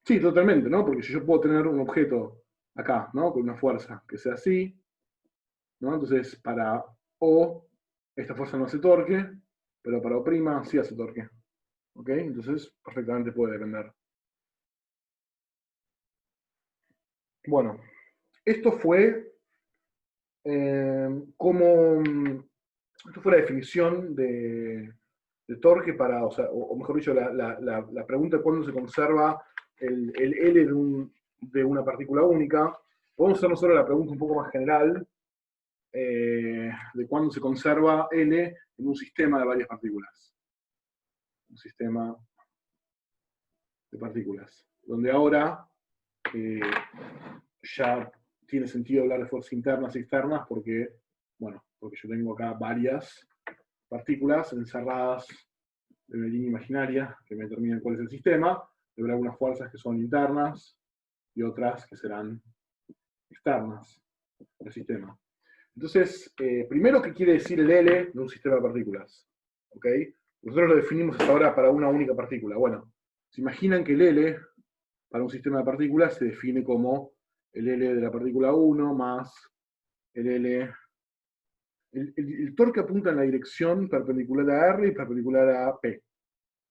Sí, totalmente, ¿no? Porque si yo puedo tener un objeto acá, ¿no?, con una fuerza que sea así, ¿no? Entonces, para O, esta fuerza no hace torque, pero para O' sí hace torque. ¿Ok? Entonces, perfectamente puede depender. Bueno, esto fue esto fue la definición de torque para, o mejor dicho, la pregunta de cuándo se conserva el L de una partícula única, podemos hacer nosotros la pregunta un poco más general, de cuándo se conserva L en un sistema de varias partículas. Un sistema de partículas. Donde ahora ya tiene sentido hablar de fuerzas internas y externas porque, bueno, porque yo tengo acá varias partículas encerradas en una línea imaginaria que me determinan cuál es el sistema. Habrá algunas fuerzas que son internas y otras que serán externas del sistema. Entonces, primero, ¿qué quiere decir el L de un sistema de partículas? ¿Ok? Nosotros lo definimos hasta ahora para una única partícula. Bueno, se imaginan que el L para un sistema de partículas se define como el L de la partícula 1 más el L. El torque apunta en la dirección perpendicular a R y perpendicular a P,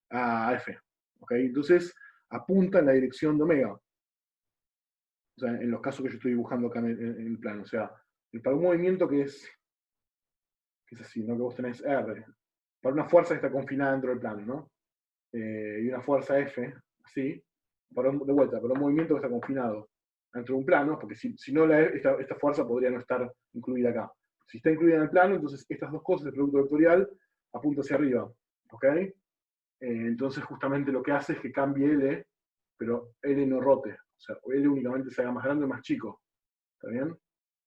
a F. ¿Ok? Entonces, apunta en la dirección de omega. O sea, en los casos que yo estoy dibujando acá en el plano. O sea, para un movimiento que es así, ¿no? Que vos tenés R, para una fuerza que está confinada dentro del plano, ¿no? Y una fuerza F, así, de vuelta, para un movimiento que está confinado dentro de un plano, porque si no, esta fuerza podría no estar incluida acá. Si está incluida en el plano, entonces estas dos cosas, el producto vectorial, apunta hacia arriba, ¿ok? Entonces justamente lo que hace es que cambie L, pero L no rote, o sea, L únicamente se haga más grande o más chico, ¿está bien?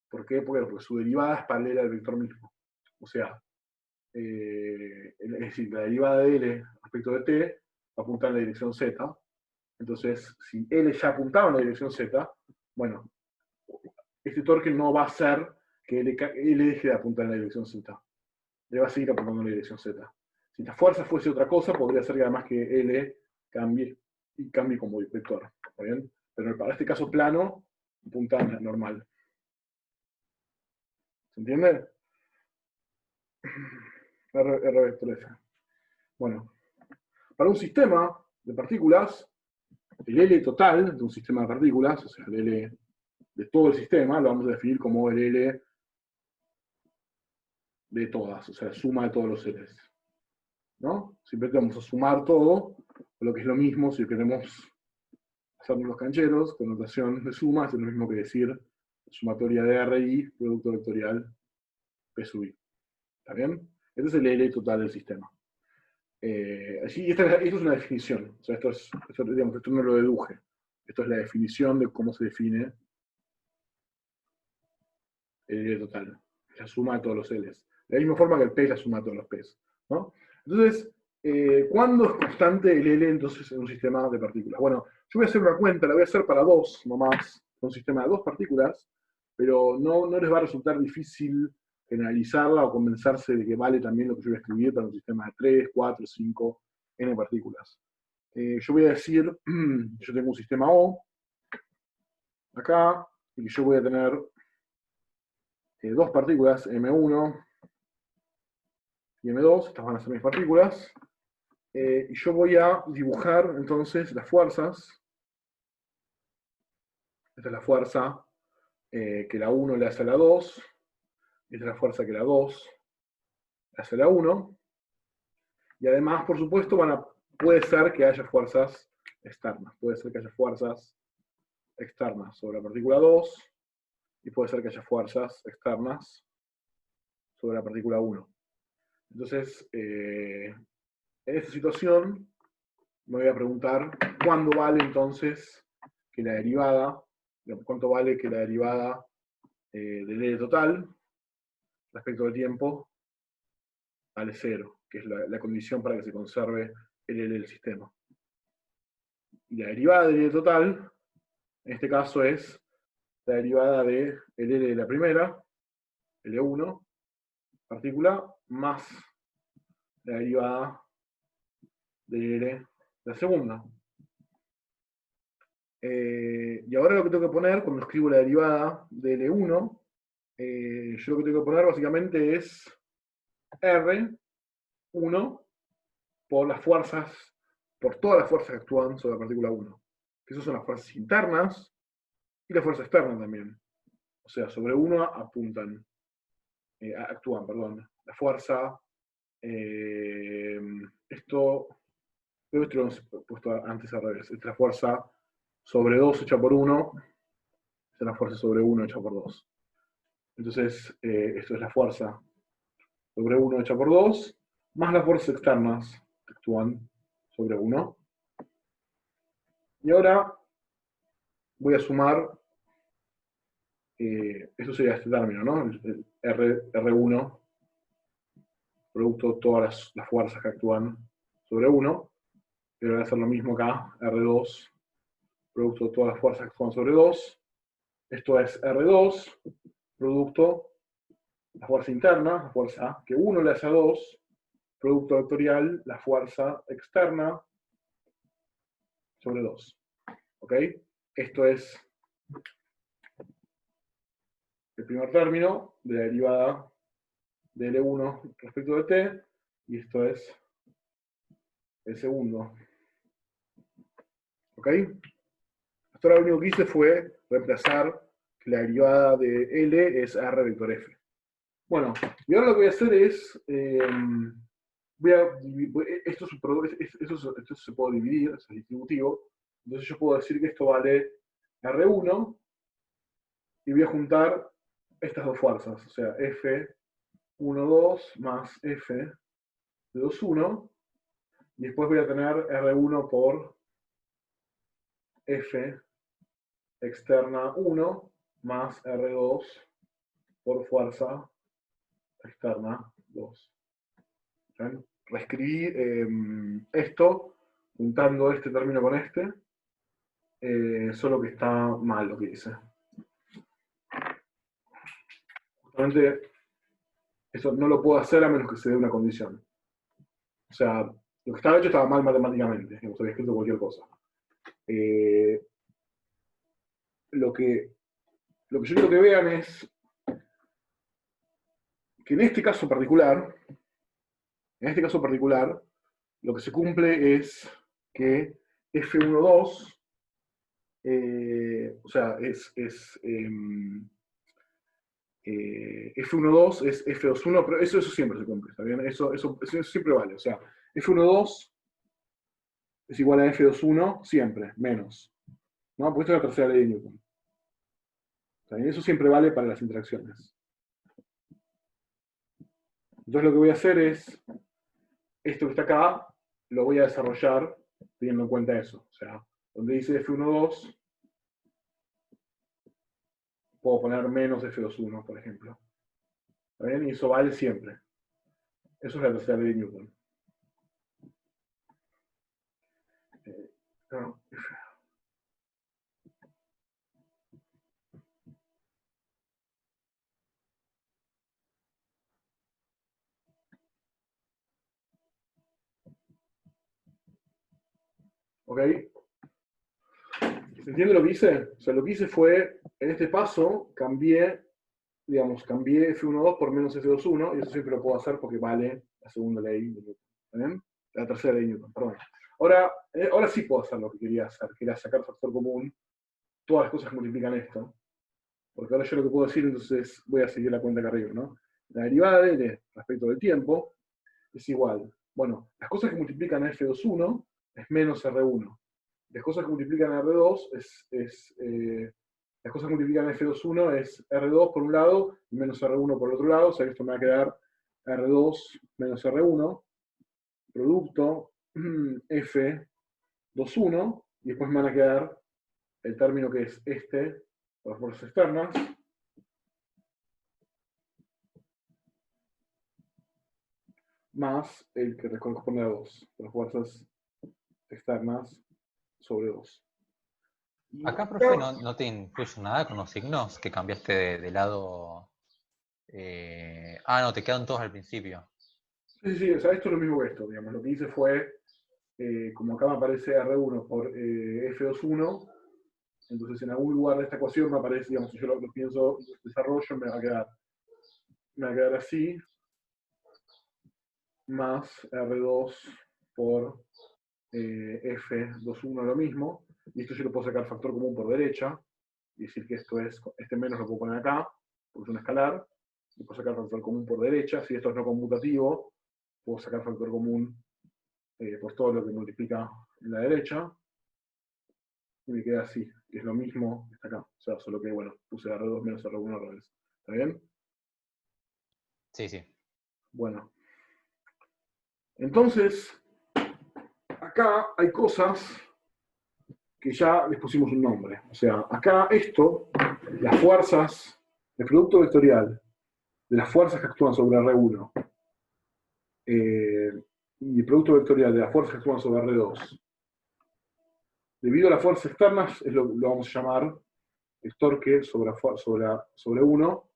¿Por qué? Porque su derivada es paralela al vector mismo. O sea, es decir, la derivada de L respecto de T apunta en la dirección Z. Entonces, si L ya apuntaba en la dirección Z, bueno, este torque no va a hacer que L deje de apuntar en la dirección Z. Le va a seguir apuntando en la dirección Z. Si la fuerza fuese otra cosa, podría ser que además que L cambie como vector. ¿Está bien? Pero para este caso plano, apunta normal. ¿Se entiende? R vector F. Bueno, para un sistema de partículas, el L total de un sistema de partículas, o sea, el L de todo el sistema, lo vamos a definir como el L de todas, o sea, la suma de todos los L's. ¿No? Siempre vamos a sumar todo, lo que es lo mismo si queremos hacernos los cancheros, con notación de suma, es lo mismo que decir sumatoria de R y producto vectorial P sub I. ¿Está bien? Este es el L total del sistema. Esto es una definición. O sea, esto no lo deduje. Esto es la definición de cómo se define el L total. La suma de todos los L's. De la misma forma que el P es la suma de todos los P's. ¿No? Entonces, ¿cuándo es constante el L entonces en un sistema de partículas? Bueno, yo voy a hacer una cuenta, la voy a hacer para dos nomás, un sistema de dos partículas, pero no les va a resultar difícil generalizarla o convencerse de que vale también lo que yo voy a escribir para un sistema de 3, 4, 5, n partículas. Yo voy a decir, yo tengo un sistema O, acá, y yo voy a tener dos partículas, M1 y M2, estas van a ser mis partículas, y yo voy a dibujar entonces las fuerzas. Esta es la fuerza que la 1 le hace a la 2, esta es la fuerza que la 2 le hace a la 1, y además, por supuesto, puede ser que haya fuerzas externas, puede ser que haya fuerzas externas sobre la partícula 2, y puede ser que haya fuerzas externas sobre la partícula 1. Entonces, en esta situación, me voy a preguntar cuándo vale entonces que la derivada, cuánto vale que la derivada del L total respecto al tiempo vale 0, que es la condición para que se conserve el L del sistema. Y la derivada del L total, en este caso, es la derivada del L de la primera, L1, partícula, más la derivada de L de la segunda. Y ahora lo que tengo que poner, cuando escribo la derivada de L1, yo lo que tengo que poner básicamente es R1 por las fuerzas, por todas las fuerzas que actúan sobre la partícula 1. Que esas son las fuerzas internas y la fuerza externa también. O sea, sobre 1 actúan, la fuerza Esto, creo que lo hemos puesto antes al revés. Esta es la fuerza sobre 2 hecha por 1. Esta es la fuerza sobre 1 hecha por 2. Entonces, esto es la fuerza sobre 1 hecha por 2, más las fuerzas externas que actúan sobre 1. Y ahora voy a sumar, esto sería este término, ¿no? El R1, producto de todas las fuerzas que actúan sobre 1. Pero voy a hacer lo mismo acá, R2, producto de todas las fuerzas que actúan sobre 2. Esto es R2, producto la fuerza interna, la fuerza que 1 le hace a 2, producto vectorial, la fuerza externa sobre 2. ¿Ok? Esto es el primer término de la derivada de L1 respecto de t, y esto es el segundo. ¿Ok? Hasta ahora lo único que hice fue reemplazar que la derivada de L es R vector F. Bueno, y ahora lo que voy a hacer es, esto se puede dividir, es distributivo, entonces yo puedo decir que esto vale R1, y voy a juntar estas dos fuerzas, o sea, F12 más F de 2,1, y después voy a tener R1 por F externa 1 más R2 por fuerza externa 2. ¿Ven? Reescribí esto juntando este término con este, solo que está mal lo que hice. Justamente eso no lo puedo hacer a menos que se dé una condición. O sea, lo que estaba hecho estaba mal matemáticamente, digamos, había escrito cualquier cosa. Lo que yo quiero que vean es que en este caso particular, lo que se cumple es que F12, o sea, F12 es F21, pero eso siempre se cumple, ¿está bien? Eso siempre vale, o sea, F12 es igual a F21 siempre, menos, ¿no? Porque esto es la tercera ley de Newton. ¿Está bien? Eso siempre vale para las interacciones. Entonces lo que voy a hacer es, esto que está acá, lo voy a desarrollar teniendo en cuenta eso. O sea, donde dice F12, puedo poner menos F21, por ejemplo. ¿Está bien? Y eso vale siempre. Eso es la tercera ley de Newton. No. ¿Ok? ¿Se entiende lo que hice? O sea, lo que hice fue, en este paso, cambié F12 por menos F21, y eso siempre lo puedo hacer porque vale la segunda ley de Newton. ¿Está bien? La tercera ley de Newton, perdón. Ahora sí puedo hacer lo que quería hacer, que era sacar factor común, todas las cosas que multiplican esto. Porque ahora yo lo que puedo decir, entonces voy a seguir la cuenta acá arriba, ¿no? La derivada de L respecto del tiempo es igual. Bueno, las cosas que multiplican a F21 es menos R1. Las cosas que multiplican a R2 las cosas que multiplican a F21 es R2 por un lado y menos R1 por el otro lado. O sea que esto me va a quedar R2 menos R1, producto F21, y después me van a quedar el término que es este, por las fuerzas externas, más el que corresponde a 2, las fuerzas externas sobre 2. Acá, profe, no te influye nada con los signos que cambiaste de lado. No, te quedan todos al principio. Sí, o sea, esto es lo mismo que esto, digamos. Lo que hice fue, como acá me aparece R1 por F21, entonces en algún lugar de esta ecuación me aparece, digamos, si yo lo pienso, desarrollo, me va a quedar así, más R2 por F21 lo mismo, y esto yo lo puedo sacar factor común por derecha, y decir que este menos lo puedo poner acá, porque es un escalar, y puedo sacar factor común por derecha. Si esto es no conmutativo, puedo sacar factor común por todo lo que multiplica en la derecha, y me queda así, que es lo mismo que está acá. O sea, solo que, bueno, puse R2 menos R1 al revés. ¿Está bien? Sí, sí. Bueno. Entonces, acá hay cosas que ya les pusimos un nombre. O sea, acá esto, las fuerzas, el producto vectorial de las fuerzas que actúan sobre R1 y el producto vectorial de las fuerzas que actúan sobre R2, debido a las fuerzas externas, lo vamos a llamar el torque sobre 1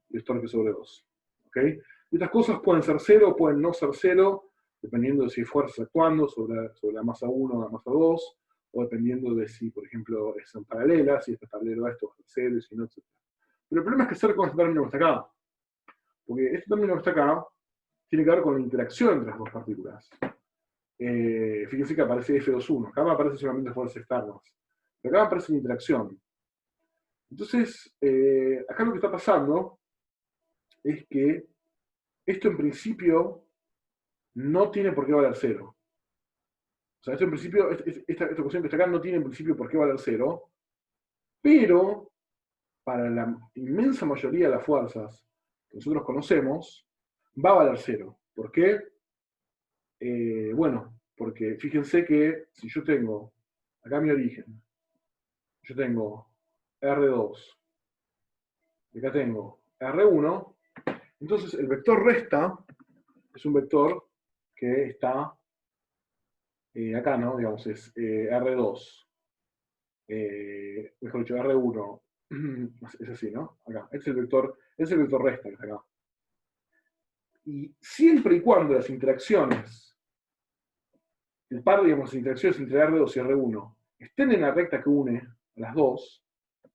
y el torque sobre 2. ¿Okay? Y estas cosas pueden ser 0 o pueden no ser 0, dependiendo de si hay fuerzas actuando sobre la masa 1 o la masa 2, o dependiendo de si, por ejemplo, son paralelas, si esto es paralelo a esto, va a ser 0, y si no, etc. Pero el problema es que hacer con este término que está acá. Porque este término que está acá tiene que ver con la interacción entre las dos partículas. Fíjense que aparece F21. Acá me aparece solamente fuerzas externas. Pero acá me aparece la interacción. Entonces, acá lo que está pasando es que esto en principio no tiene por qué valer 0. O sea, esto en principio, esta ecuación que está acá no tiene en principio por qué valer 0, pero para la inmensa mayoría de las fuerzas que nosotros conocemos, va a valer 0. ¿Por qué? Bueno, porque fíjense que si yo tengo acá mi origen, yo tengo R2, y acá tengo R1, entonces el vector resta es un vector que está acá, ¿no? Digamos, es R2, mejor dicho, R1, es así, ¿no? Acá, es el vector resta que está acá. Y siempre y cuando las interacciones, el par, digamos, las interacciones entre R2 y R1 estén en la recta que une a las dos,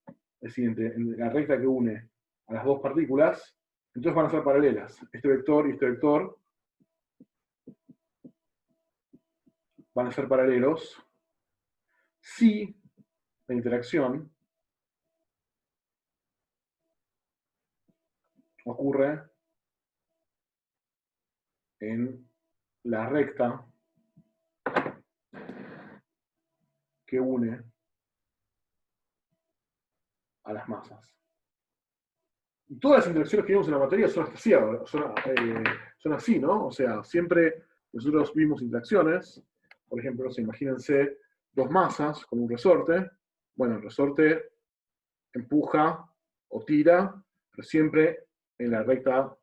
es decir, en la recta que une a las dos partículas, entonces van a ser paralelas. Este vector y este vector van a ser paralelos si la interacción ocurre en la recta que une a las masas. Y todas las interacciones que vimos en la materia son así, ¿no? O sea, siempre nosotros vimos interacciones, por ejemplo, imagínense dos masas con un resorte. Bueno, el resorte empuja o tira, pero siempre en la recta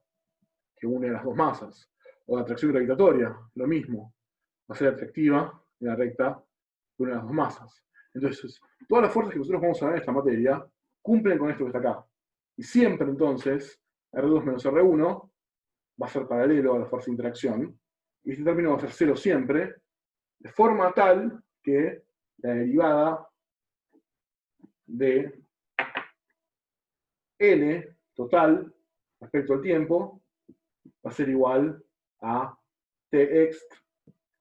que une a las dos masas. O la atracción gravitatoria, lo mismo. Va a ser atractiva en la recta que une a las dos masas. Entonces, todas las fuerzas que nosotros vamos a ver en esta materia cumplen con esto que está acá. Y siempre, entonces, R2 menos R1 va a ser paralelo a la fuerza de interacción. Y este término va a ser 0 siempre, de forma tal que la derivada de N total respecto al tiempo va a ser igual a Tx,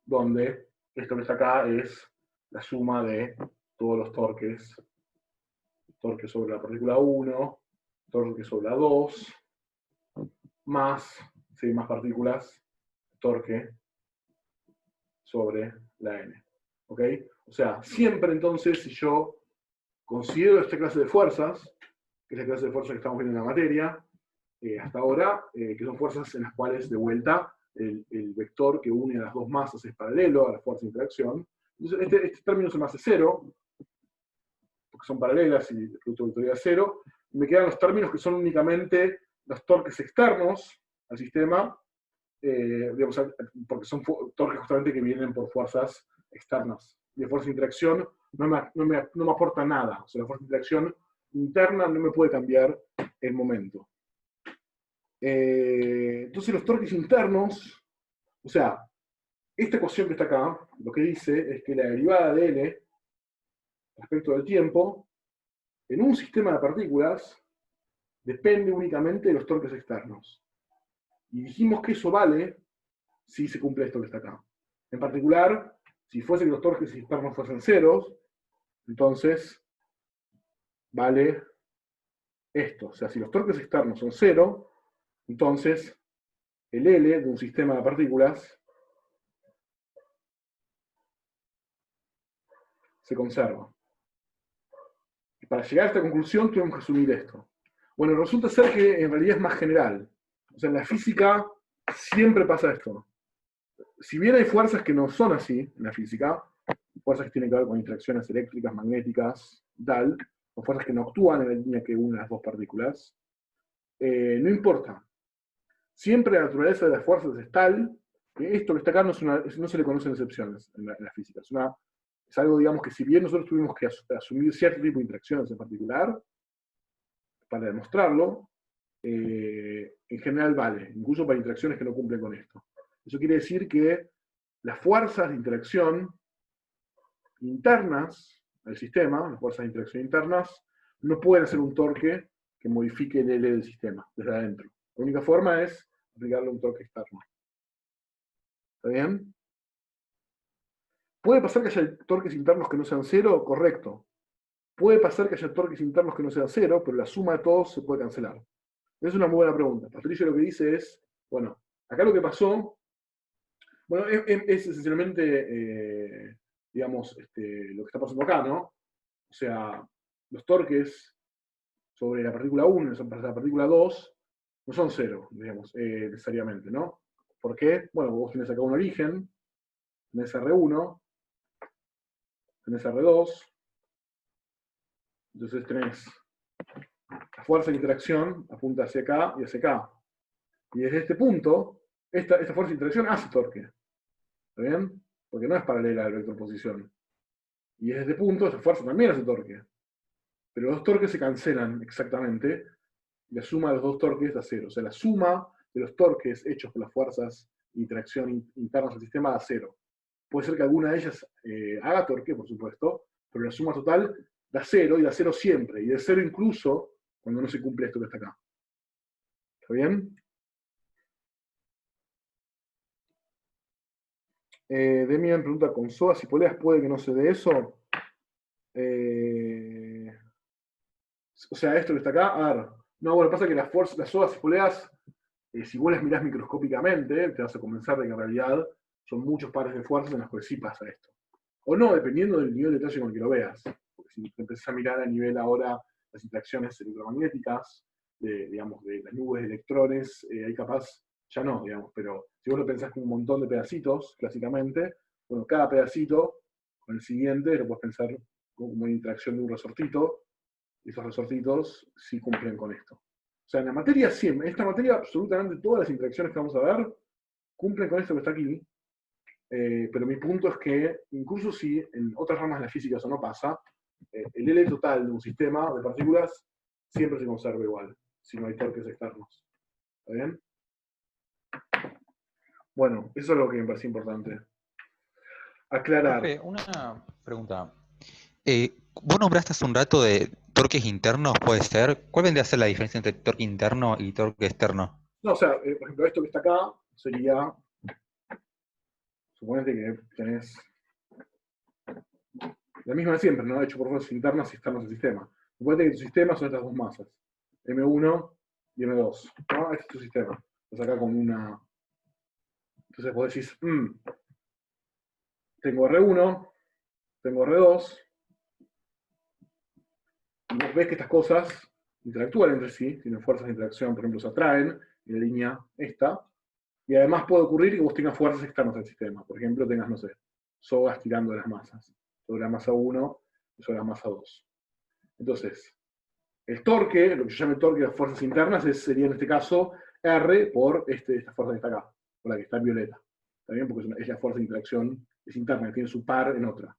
donde esto que está acá es la suma de todos los torques. Torque sobre la partícula 1, torque sobre la 2, más, si hay más partículas, torque sobre la n. ¿Ok? O sea, siempre entonces, si yo considero esta clase de fuerzas, que es la clase de fuerzas que estamos viendo en la materia, hasta ahora, que son fuerzas en las cuales, de vuelta, el vector que une a las dos masas es paralelo a la fuerza de interacción. Entonces, este término se me hace 0, porque son paralelas y el producto vectorial es 0. Me quedan los términos que son únicamente los torques externos al sistema, digamos, porque son torques justamente que vienen por fuerzas externas. Y de fuerza de interacción no me aporta nada. O sea, la fuerza de interacción interna no me puede cambiar el momento. Entonces los torques internos, o sea, esta ecuación que está acá, lo que dice es que la derivada de L respecto del tiempo, en un sistema de partículas, depende únicamente de los torques externos. Y dijimos que eso vale si se cumple esto que está acá. En particular, si fuese que los torques externos fuesen ceros, entonces vale esto. O sea, si los torques externos son 0, entonces el L de un sistema de partículas se conserva. Y para llegar a esta conclusión tuvimos que asumir esto. Bueno, resulta ser que en realidad es más general. O sea, en la física siempre pasa esto. Si bien hay fuerzas que no son así en la física, fuerzas que tienen que ver con interacciones eléctricas, magnéticas, tal, o fuerzas que no actúan en la línea que une las dos partículas, no importa. Siempre la naturaleza de las fuerzas es tal que esto que está acá no se le conocen excepciones en la física. Es algo, digamos, que si bien nosotros tuvimos que asumir cierto tipo de interacciones en particular, para demostrarlo, en general vale, incluso para interacciones que no cumplen con esto. Eso quiere decir que las fuerzas de interacción internas al sistema, las fuerzas de interacción internas, no pueden hacer un torque que modifique el L del sistema, desde adentro. La única forma es aplicarle un torque externo. ¿Está bien? ¿Puede pasar que haya torques internos que no sean cero? Correcto. Puede pasar que haya torques internos que no sean cero, pero la suma de todos se puede cancelar. Es una muy buena pregunta. Patricio lo que dice es, bueno, acá lo que pasó, bueno, es esencialmente, digamos, lo que está pasando acá, ¿no? O sea, los torques sobre la partícula 1 y sobre la partícula 2 no son cero, digamos, necesariamente, ¿no? ¿Por qué? Bueno, vos tenés acá un origen, tenés R1, tenés R2, entonces tenés la fuerza de interacción apunta hacia acá y hacia acá. Y desde este punto, esta fuerza de interacción hace torque. ¿Está bien? Porque no es paralela a la vectorposición. Y desde este punto, esta fuerza también hace torque. Pero los dos torques se cancelan exactamente, y la suma de los dos torques da cero. O sea, la suma de los torques hechos por las fuerzas de interacción internas del sistema da cero. Puede ser que alguna de ellas haga torque, por supuesto, pero la suma total da cero, y da cero siempre. Y de cero incluso cuando no se cumple esto que está acá. ¿Está bien? Demian pregunta, ¿con sodas y poleas puede que no se dé eso? O sea, esto que está acá, a ver. No, bueno, pasa que las sodas y poleas, si vos las mirás microscópicamente, te vas a convencer de que en realidad son muchos pares de fuerzas en las que sí pasa esto. O no, dependiendo del nivel de detalle con el que lo veas. Porque si te empezás a mirar a nivel ahora las interacciones electromagnéticas, digamos, de las nubes de electrones, ahí capaz ya no, digamos, pero si vos lo pensás como un montón de pedacitos, clásicamente, bueno, cada pedacito con el siguiente lo puedes pensar como una interacción de un resortito, y esos resortitos sí cumplen con esto. O sea, en la materia siempre, en esta materia absolutamente todas las interacciones que vamos a ver cumplen con esto que está aquí, pero mi punto es que incluso si en otras ramas de la física eso no pasa, el L total de un sistema de partículas siempre se conserva igual, si no hay torques externos. ¿Está bien? Bueno, eso es lo que me parece importante. Aclarar. Profe, una pregunta. Vos nombraste hace un rato de torques internos, ¿puede ser? ¿Cuál vendría a ser la diferencia entre torque interno y torque externo? No, o sea, por ejemplo, esto que está acá sería, suponete que tenés la misma de siempre, ¿no? Hecho por fuerzas internas y externas del sistema. Suponete que tu sistema son estas dos masas, M1 y M2, ¿no? Este es tu sistema. Estás acá con una... Entonces vos decís, tengo R1, tengo R2, y vos ves que estas cosas interactúan entre sí, tienen fuerzas de interacción, por ejemplo, se atraen en la línea esta, y además puede ocurrir que vos tengas fuerzas externas al sistema. Por ejemplo, tengas, no sé, sogas tirando de las masas, sobre la masa 1 y sobre la masa 2. Entonces, el torque, lo que yo llamo el torque de las fuerzas internas, sería en este caso R por esta fuerza que está acá, por la que está en violeta. ¿Está bien? Porque es la fuerza de interacción, es interna, que tiene su par en otra.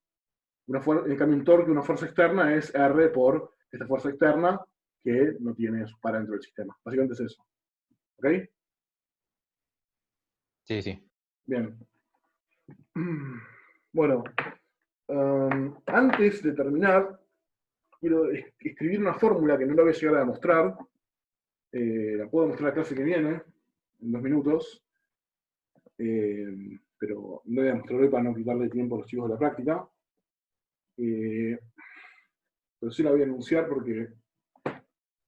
En cambio, un torque, una fuerza externa, es R por esta fuerza externa que no tiene su par dentro del sistema. Básicamente es eso. ¿Ok? Sí, sí. Bien. Bueno, antes de terminar, quiero escribir una fórmula que no la voy a llegar a demostrar. La puedo demostrar la clase que viene, en 2 minutos. Pero no voy a demostrar hoy para no quitarle tiempo a los chicos de la práctica. Pero sí la voy a anunciar porque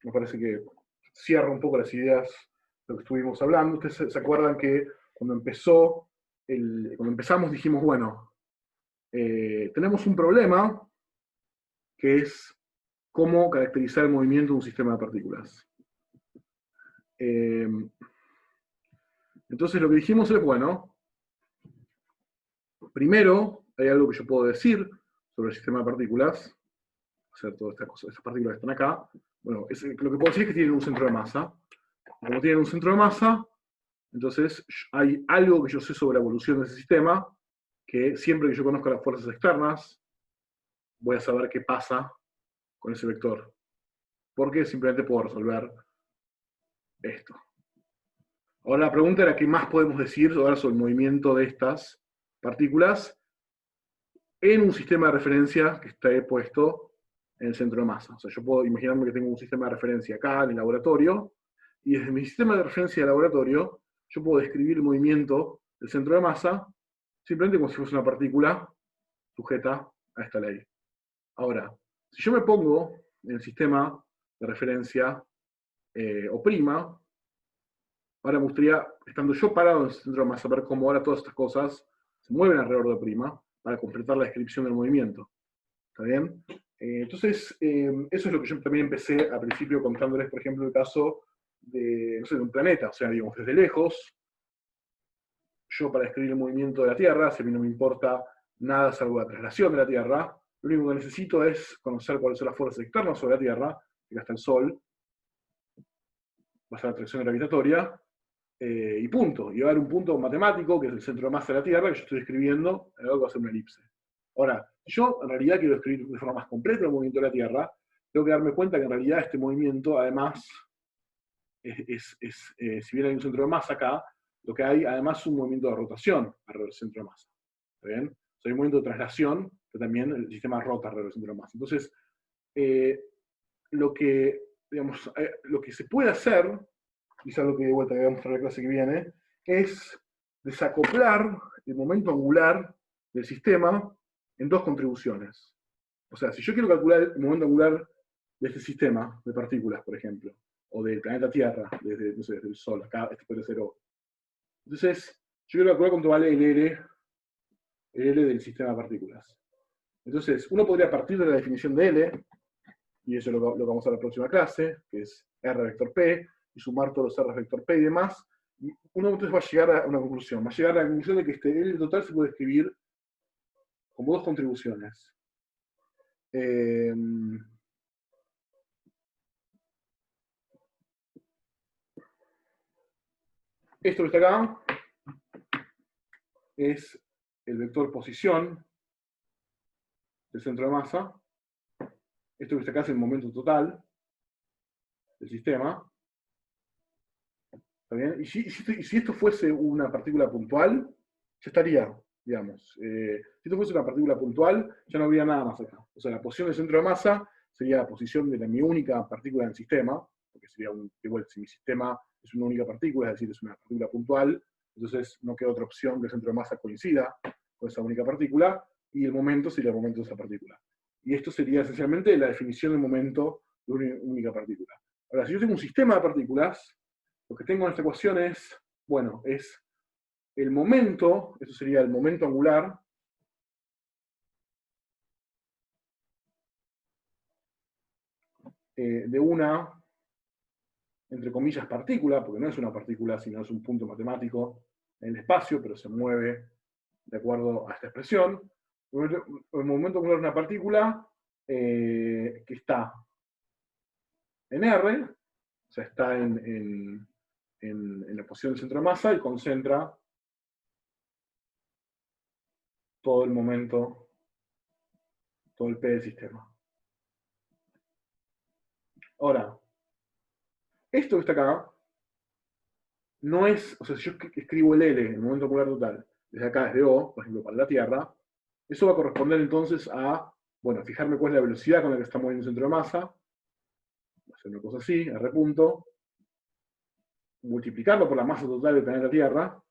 me parece que cierra un poco las ideas lo que estuvimos hablando. Ustedes se acuerdan que cuando empezamos dijimos, bueno, tenemos un problema que es cómo caracterizar el movimiento de un sistema de partículas. Entonces lo que dijimos es, bueno, primero hay algo que yo puedo decir sobre el sistema de partículas, hacer todas estas partículas que están acá. Bueno, lo que puedo decir es que tienen un centro de masa. Como tienen un centro de masa, entonces hay algo que yo sé sobre la evolución de ese sistema, que siempre que yo conozca las fuerzas externas, voy a saber qué pasa con ese vector. Porque simplemente puedo resolver esto. Ahora la pregunta era qué más podemos decir ahora sobre el movimiento de estas partículas en un sistema de referencia que esté puesto en el centro de masa. O sea, yo puedo imaginarme que tengo un sistema de referencia acá en el laboratorio, y desde mi sistema de referencia de laboratorio, yo puedo describir el movimiento del centro de masa simplemente como si fuese una partícula sujeta a esta ley. Ahora, si yo me pongo en el sistema de referencia O', ahora me gustaría, estando yo parado en el centro de masa, ver cómo ahora todas estas cosas se mueven alrededor de O' para completar la descripción del movimiento. ¿Está bien? Entonces, eso es lo que yo también empecé al principio contándoles, por ejemplo, el caso de, no sé, de un planeta. O sea, digamos, desde lejos, yo para describir el movimiento de la Tierra, si a mí no me importa nada salvo la traslación de la Tierra, lo único que necesito es conocer cuáles son las fuerzas externas sobre la Tierra, que hasta el Sol, va a ser la atracción gravitatoria, y punto. Y va a haber un punto matemático, que es el centro de masa de la Tierra, que yo estoy describiendo, en algo que va a ser una elipse. Ahora, si yo en realidad quiero describir de forma más completa el movimiento de la Tierra, tengo que darme cuenta que en realidad este movimiento, además, si bien hay un centro de masa acá, lo que hay además es un movimiento de rotación alrededor del centro de masa. ¿Está bien? O sea, hay un movimiento de traslación, pero también el sistema rota alrededor del centro de masa. Entonces, lo que se puede hacer, quizás lo que de vuelta voy a mostrar en la clase que viene, es desacoplar el momento angular del sistema en dos contribuciones. O sea, si yo quiero calcular el momento angular de este sistema de partículas, por ejemplo, o del planeta Tierra, desde, no sé, desde el Sol, acá este puede ser O. Entonces, yo quiero calcular cuánto vale el L del sistema de partículas. Entonces, uno podría partir de la definición de L, y eso es lo que vamos a ver en la próxima clase, que es R vector P, y sumar todos los R vector P y demás, y uno entonces va a llegar a una conclusión. Va a llegar a la conclusión de que este L total se puede escribir como dos contribuciones. Esto que está acá es el vector posición del centro de masa. Esto que está acá es el momento total del sistema. ¿Está bien? Y si esto fuese una partícula puntual, ya estaría, digamos. Si esto fuese una partícula puntual, ya no habría nada más acá. O sea, la posición del centro de masa sería la posición de mi única partícula del sistema, porque sería igual si mi sistema es una única partícula, es decir, es una partícula puntual, entonces no queda otra opción que el centro de masa coincida con esa única partícula, y el momento sería el momento de esa partícula. Y esto sería esencialmente la definición del momento de una única partícula. Ahora, si yo tengo un sistema de partículas, lo que tengo en esta ecuación es, bueno, es el momento, eso sería el momento angular, de una, entre comillas, partícula, porque no es una partícula, sino es un punto matemático en el espacio, pero se mueve de acuerdo a esta expresión. El momento angular de una partícula que está en R, o sea, está en la posición del centro de masa y concentra todo el momento, todo el P del sistema. Ahora, esto que está acá, no es, o sea, si yo escribo el L, el momento angular total, desde acá, desde O, por ejemplo, para la Tierra, eso va a corresponder entonces a, bueno, fijarme cuál es la velocidad con la que está moviendo el centro de masa, va a ser una cosa así, R punto, multiplicarlo por la masa total del planeta Tierra,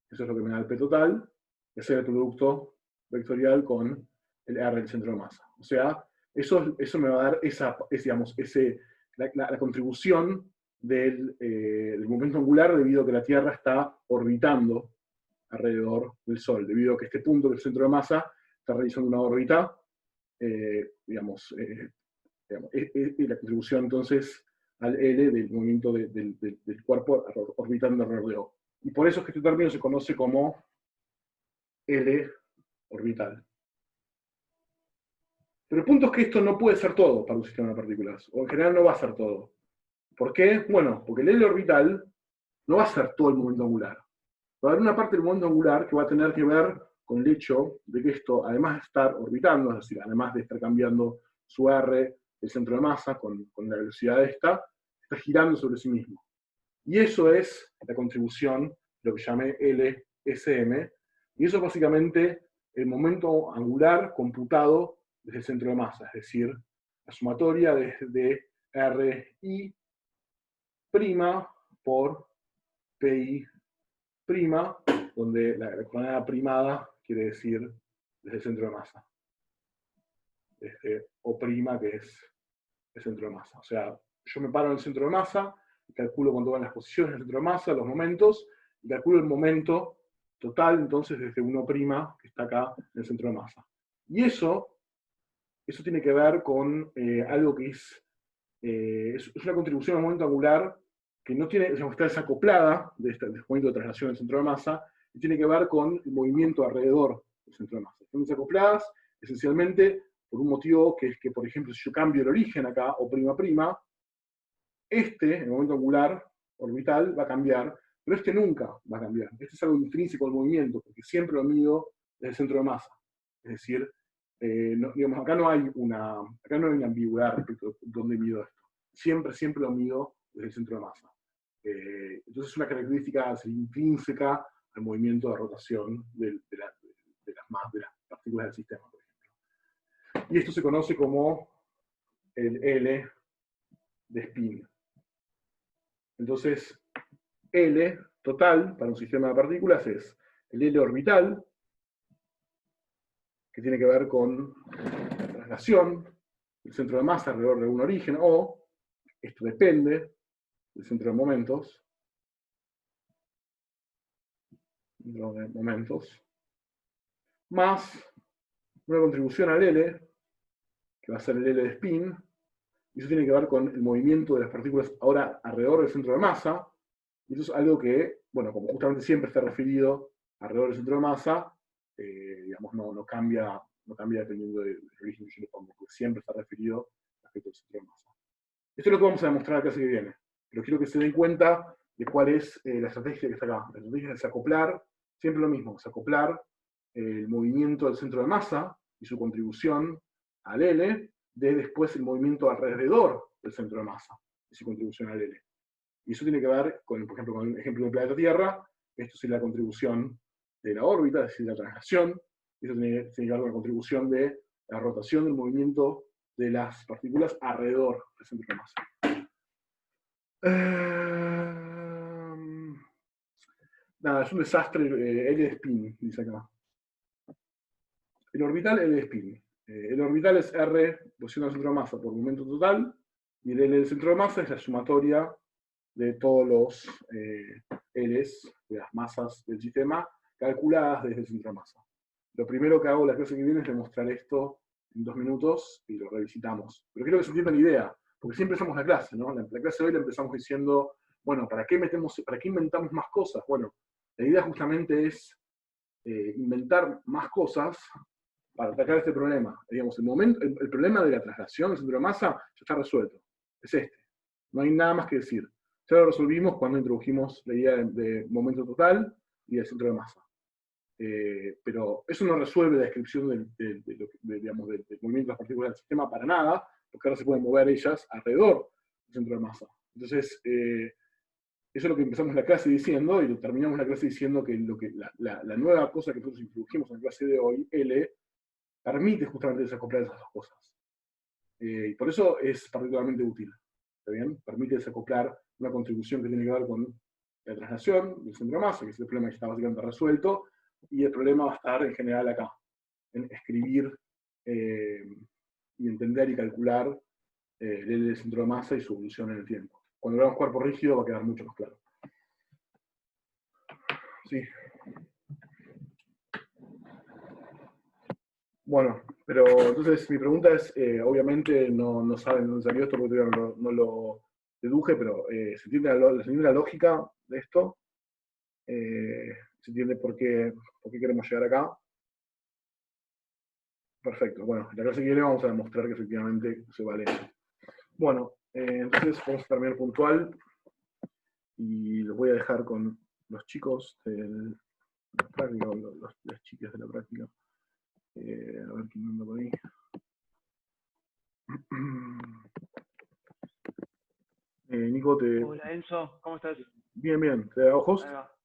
eso es lo que me da el P total, y hacer el producto vectorial con el R del centro de masa. O sea, eso me va a dar la contribución del momento angular debido a que la Tierra está orbitando alrededor del Sol, debido a que este punto, que es el centro de masa, está realizando una órbita, es la contribución entonces al L del movimiento del cuerpo orbitando alrededor de O. Y por eso es que este término se conoce como L orbital. Pero el punto es que esto no puede ser todo para un sistema de partículas, o en general no va a ser todo. ¿Por qué? Bueno, porque el L orbital no va a ser todo el momento angular. Va a haber una parte del momento angular que va a tener que ver con el hecho de que esto, además de estar orbitando, es decir, además de estar cambiando su R, el centro de masa, con la velocidad de esta, está girando sobre sí mismo. Y eso es la contribución, lo que llamé LSM, y eso es básicamente el momento angular computado desde el centro de masa, es decir, la sumatoria de RI' por PI', donde la coordenada primada quiere decir desde el centro de masa. Desde O', que es el centro de masa. O sea, yo me paro en el centro de masa, calculo cuánto van las posiciones del centro de masa, los momentos, y calculo el momento total, entonces, desde 1', que está acá en el centro de masa. Y eso tiene que ver con algo que es una contribución al momento angular que no tiene, está desacoplada de este momento de traslación del centro de masa, y tiene que ver con el movimiento alrededor del centro de masa. Están desacopladas esencialmente por un motivo que es que, por ejemplo, si yo cambio el origen acá, O', el momento angular orbital, va a cambiar, pero este nunca va a cambiar. Este es algo intrínseco al movimiento, porque siempre lo mido desde el centro de masa. Es decir, acá no hay una ambigüedad respecto a dónde mido esto. Siempre lo mido desde el centro de masa. Entonces es una característica intrínseca al movimiento de rotación de las partículas del sistema, por ejemplo. Y esto se conoce como el L de spin. Entonces, L total para un sistema de partículas es el L orbital, que tiene que ver con la traslación del centro de masa alrededor de un origen, o esto depende del centro de momentos, más una contribución al L, que va a ser el L de spin, y eso tiene que ver con el movimiento de las partículas ahora alrededor del centro de masa, y eso es algo que, bueno, como justamente siempre está referido alrededor del centro de masa, no cambia dependiendo del origen que yo le pongo, porque siempre está referido respecto al centro de masa. Esto es lo que vamos a demostrar la clase que viene, pero quiero que se den cuenta de cuál es la estrategia que está acá. La estrategia es desacoplar, siempre lo mismo, desacoplar el movimiento del centro de masa y su contribución al L, de después el movimiento alrededor del centro de masa y su contribución al L. Y eso tiene que ver, por ejemplo, con el ejemplo del planeta Tierra, esto es la contribución de la órbita, es decir, la traslación, y eso tiene que ver con la contribución de la rotación del movimiento de las partículas alrededor del centro de masa. Nada, es un desastre. L de spin, dice acá. El orbital, L de spin. El orbital es R, posición del centro de masa por momento total, y el L del centro de masa es la sumatoria de todos los L's, de las masas del sistema, calculadas desde el centro de masa. Lo primero que hago la clase que viene es demostrar esto en 2 minutos y lo revisitamos. Pero quiero que se entienda la idea, porque siempre empezamos la clase, ¿no? La clase de hoy la empezamos diciendo, bueno, ¿para qué inventamos más cosas? Bueno, la idea justamente es inventar más cosas para atacar este problema. Digamos, el problema de la traslación del centro de masa ya está resuelto. Es este. No hay nada más que decir. Ya lo resolvimos cuando introdujimos la idea de momento total y del centro de masa. Pero eso no resuelve la descripción del movimiento de las partículas del sistema para nada, porque ahora se pueden mover ellas alrededor del centro de masa. Entonces, eso es lo que empezamos la clase diciendo, y lo terminamos la clase diciendo que la nueva cosa que nosotros introdujimos en la clase de hoy, L, permite justamente desacoplar esas dos cosas. Y por eso es particularmente útil. ¿Está bien? Permite desacoplar una contribución que tiene que ver con la traslación del centro de masa, que es el problema que está básicamente resuelto, y el problema va a estar en general acá, en escribir y entender y calcular el L del centro de masa y su evolución en el tiempo. cuando veamos cuerpo rígido va a quedar mucho más claro. Sí. Bueno, pero entonces mi pregunta es, obviamente no saben dónde salió esto porque todavía no lo deduje, pero ¿se entiende la lógica de esto? ¿Se entiende por qué queremos llegar acá? Perfecto. Bueno, en la clase que viene vamos a demostrar que efectivamente se vale eso. Bueno, entonces vamos a terminar puntual y los voy a dejar con los chicos de la práctica, o las chicas de la práctica. A ver quién anda por ahí. Nico, Hola Enzo, ¿cómo estás? Bien, ¿te da ojos? Ahí va.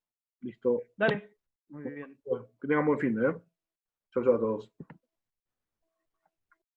Listo. Dale, muy bien. Bueno, que tengan buen fin de, ¿eh? Chau a todos.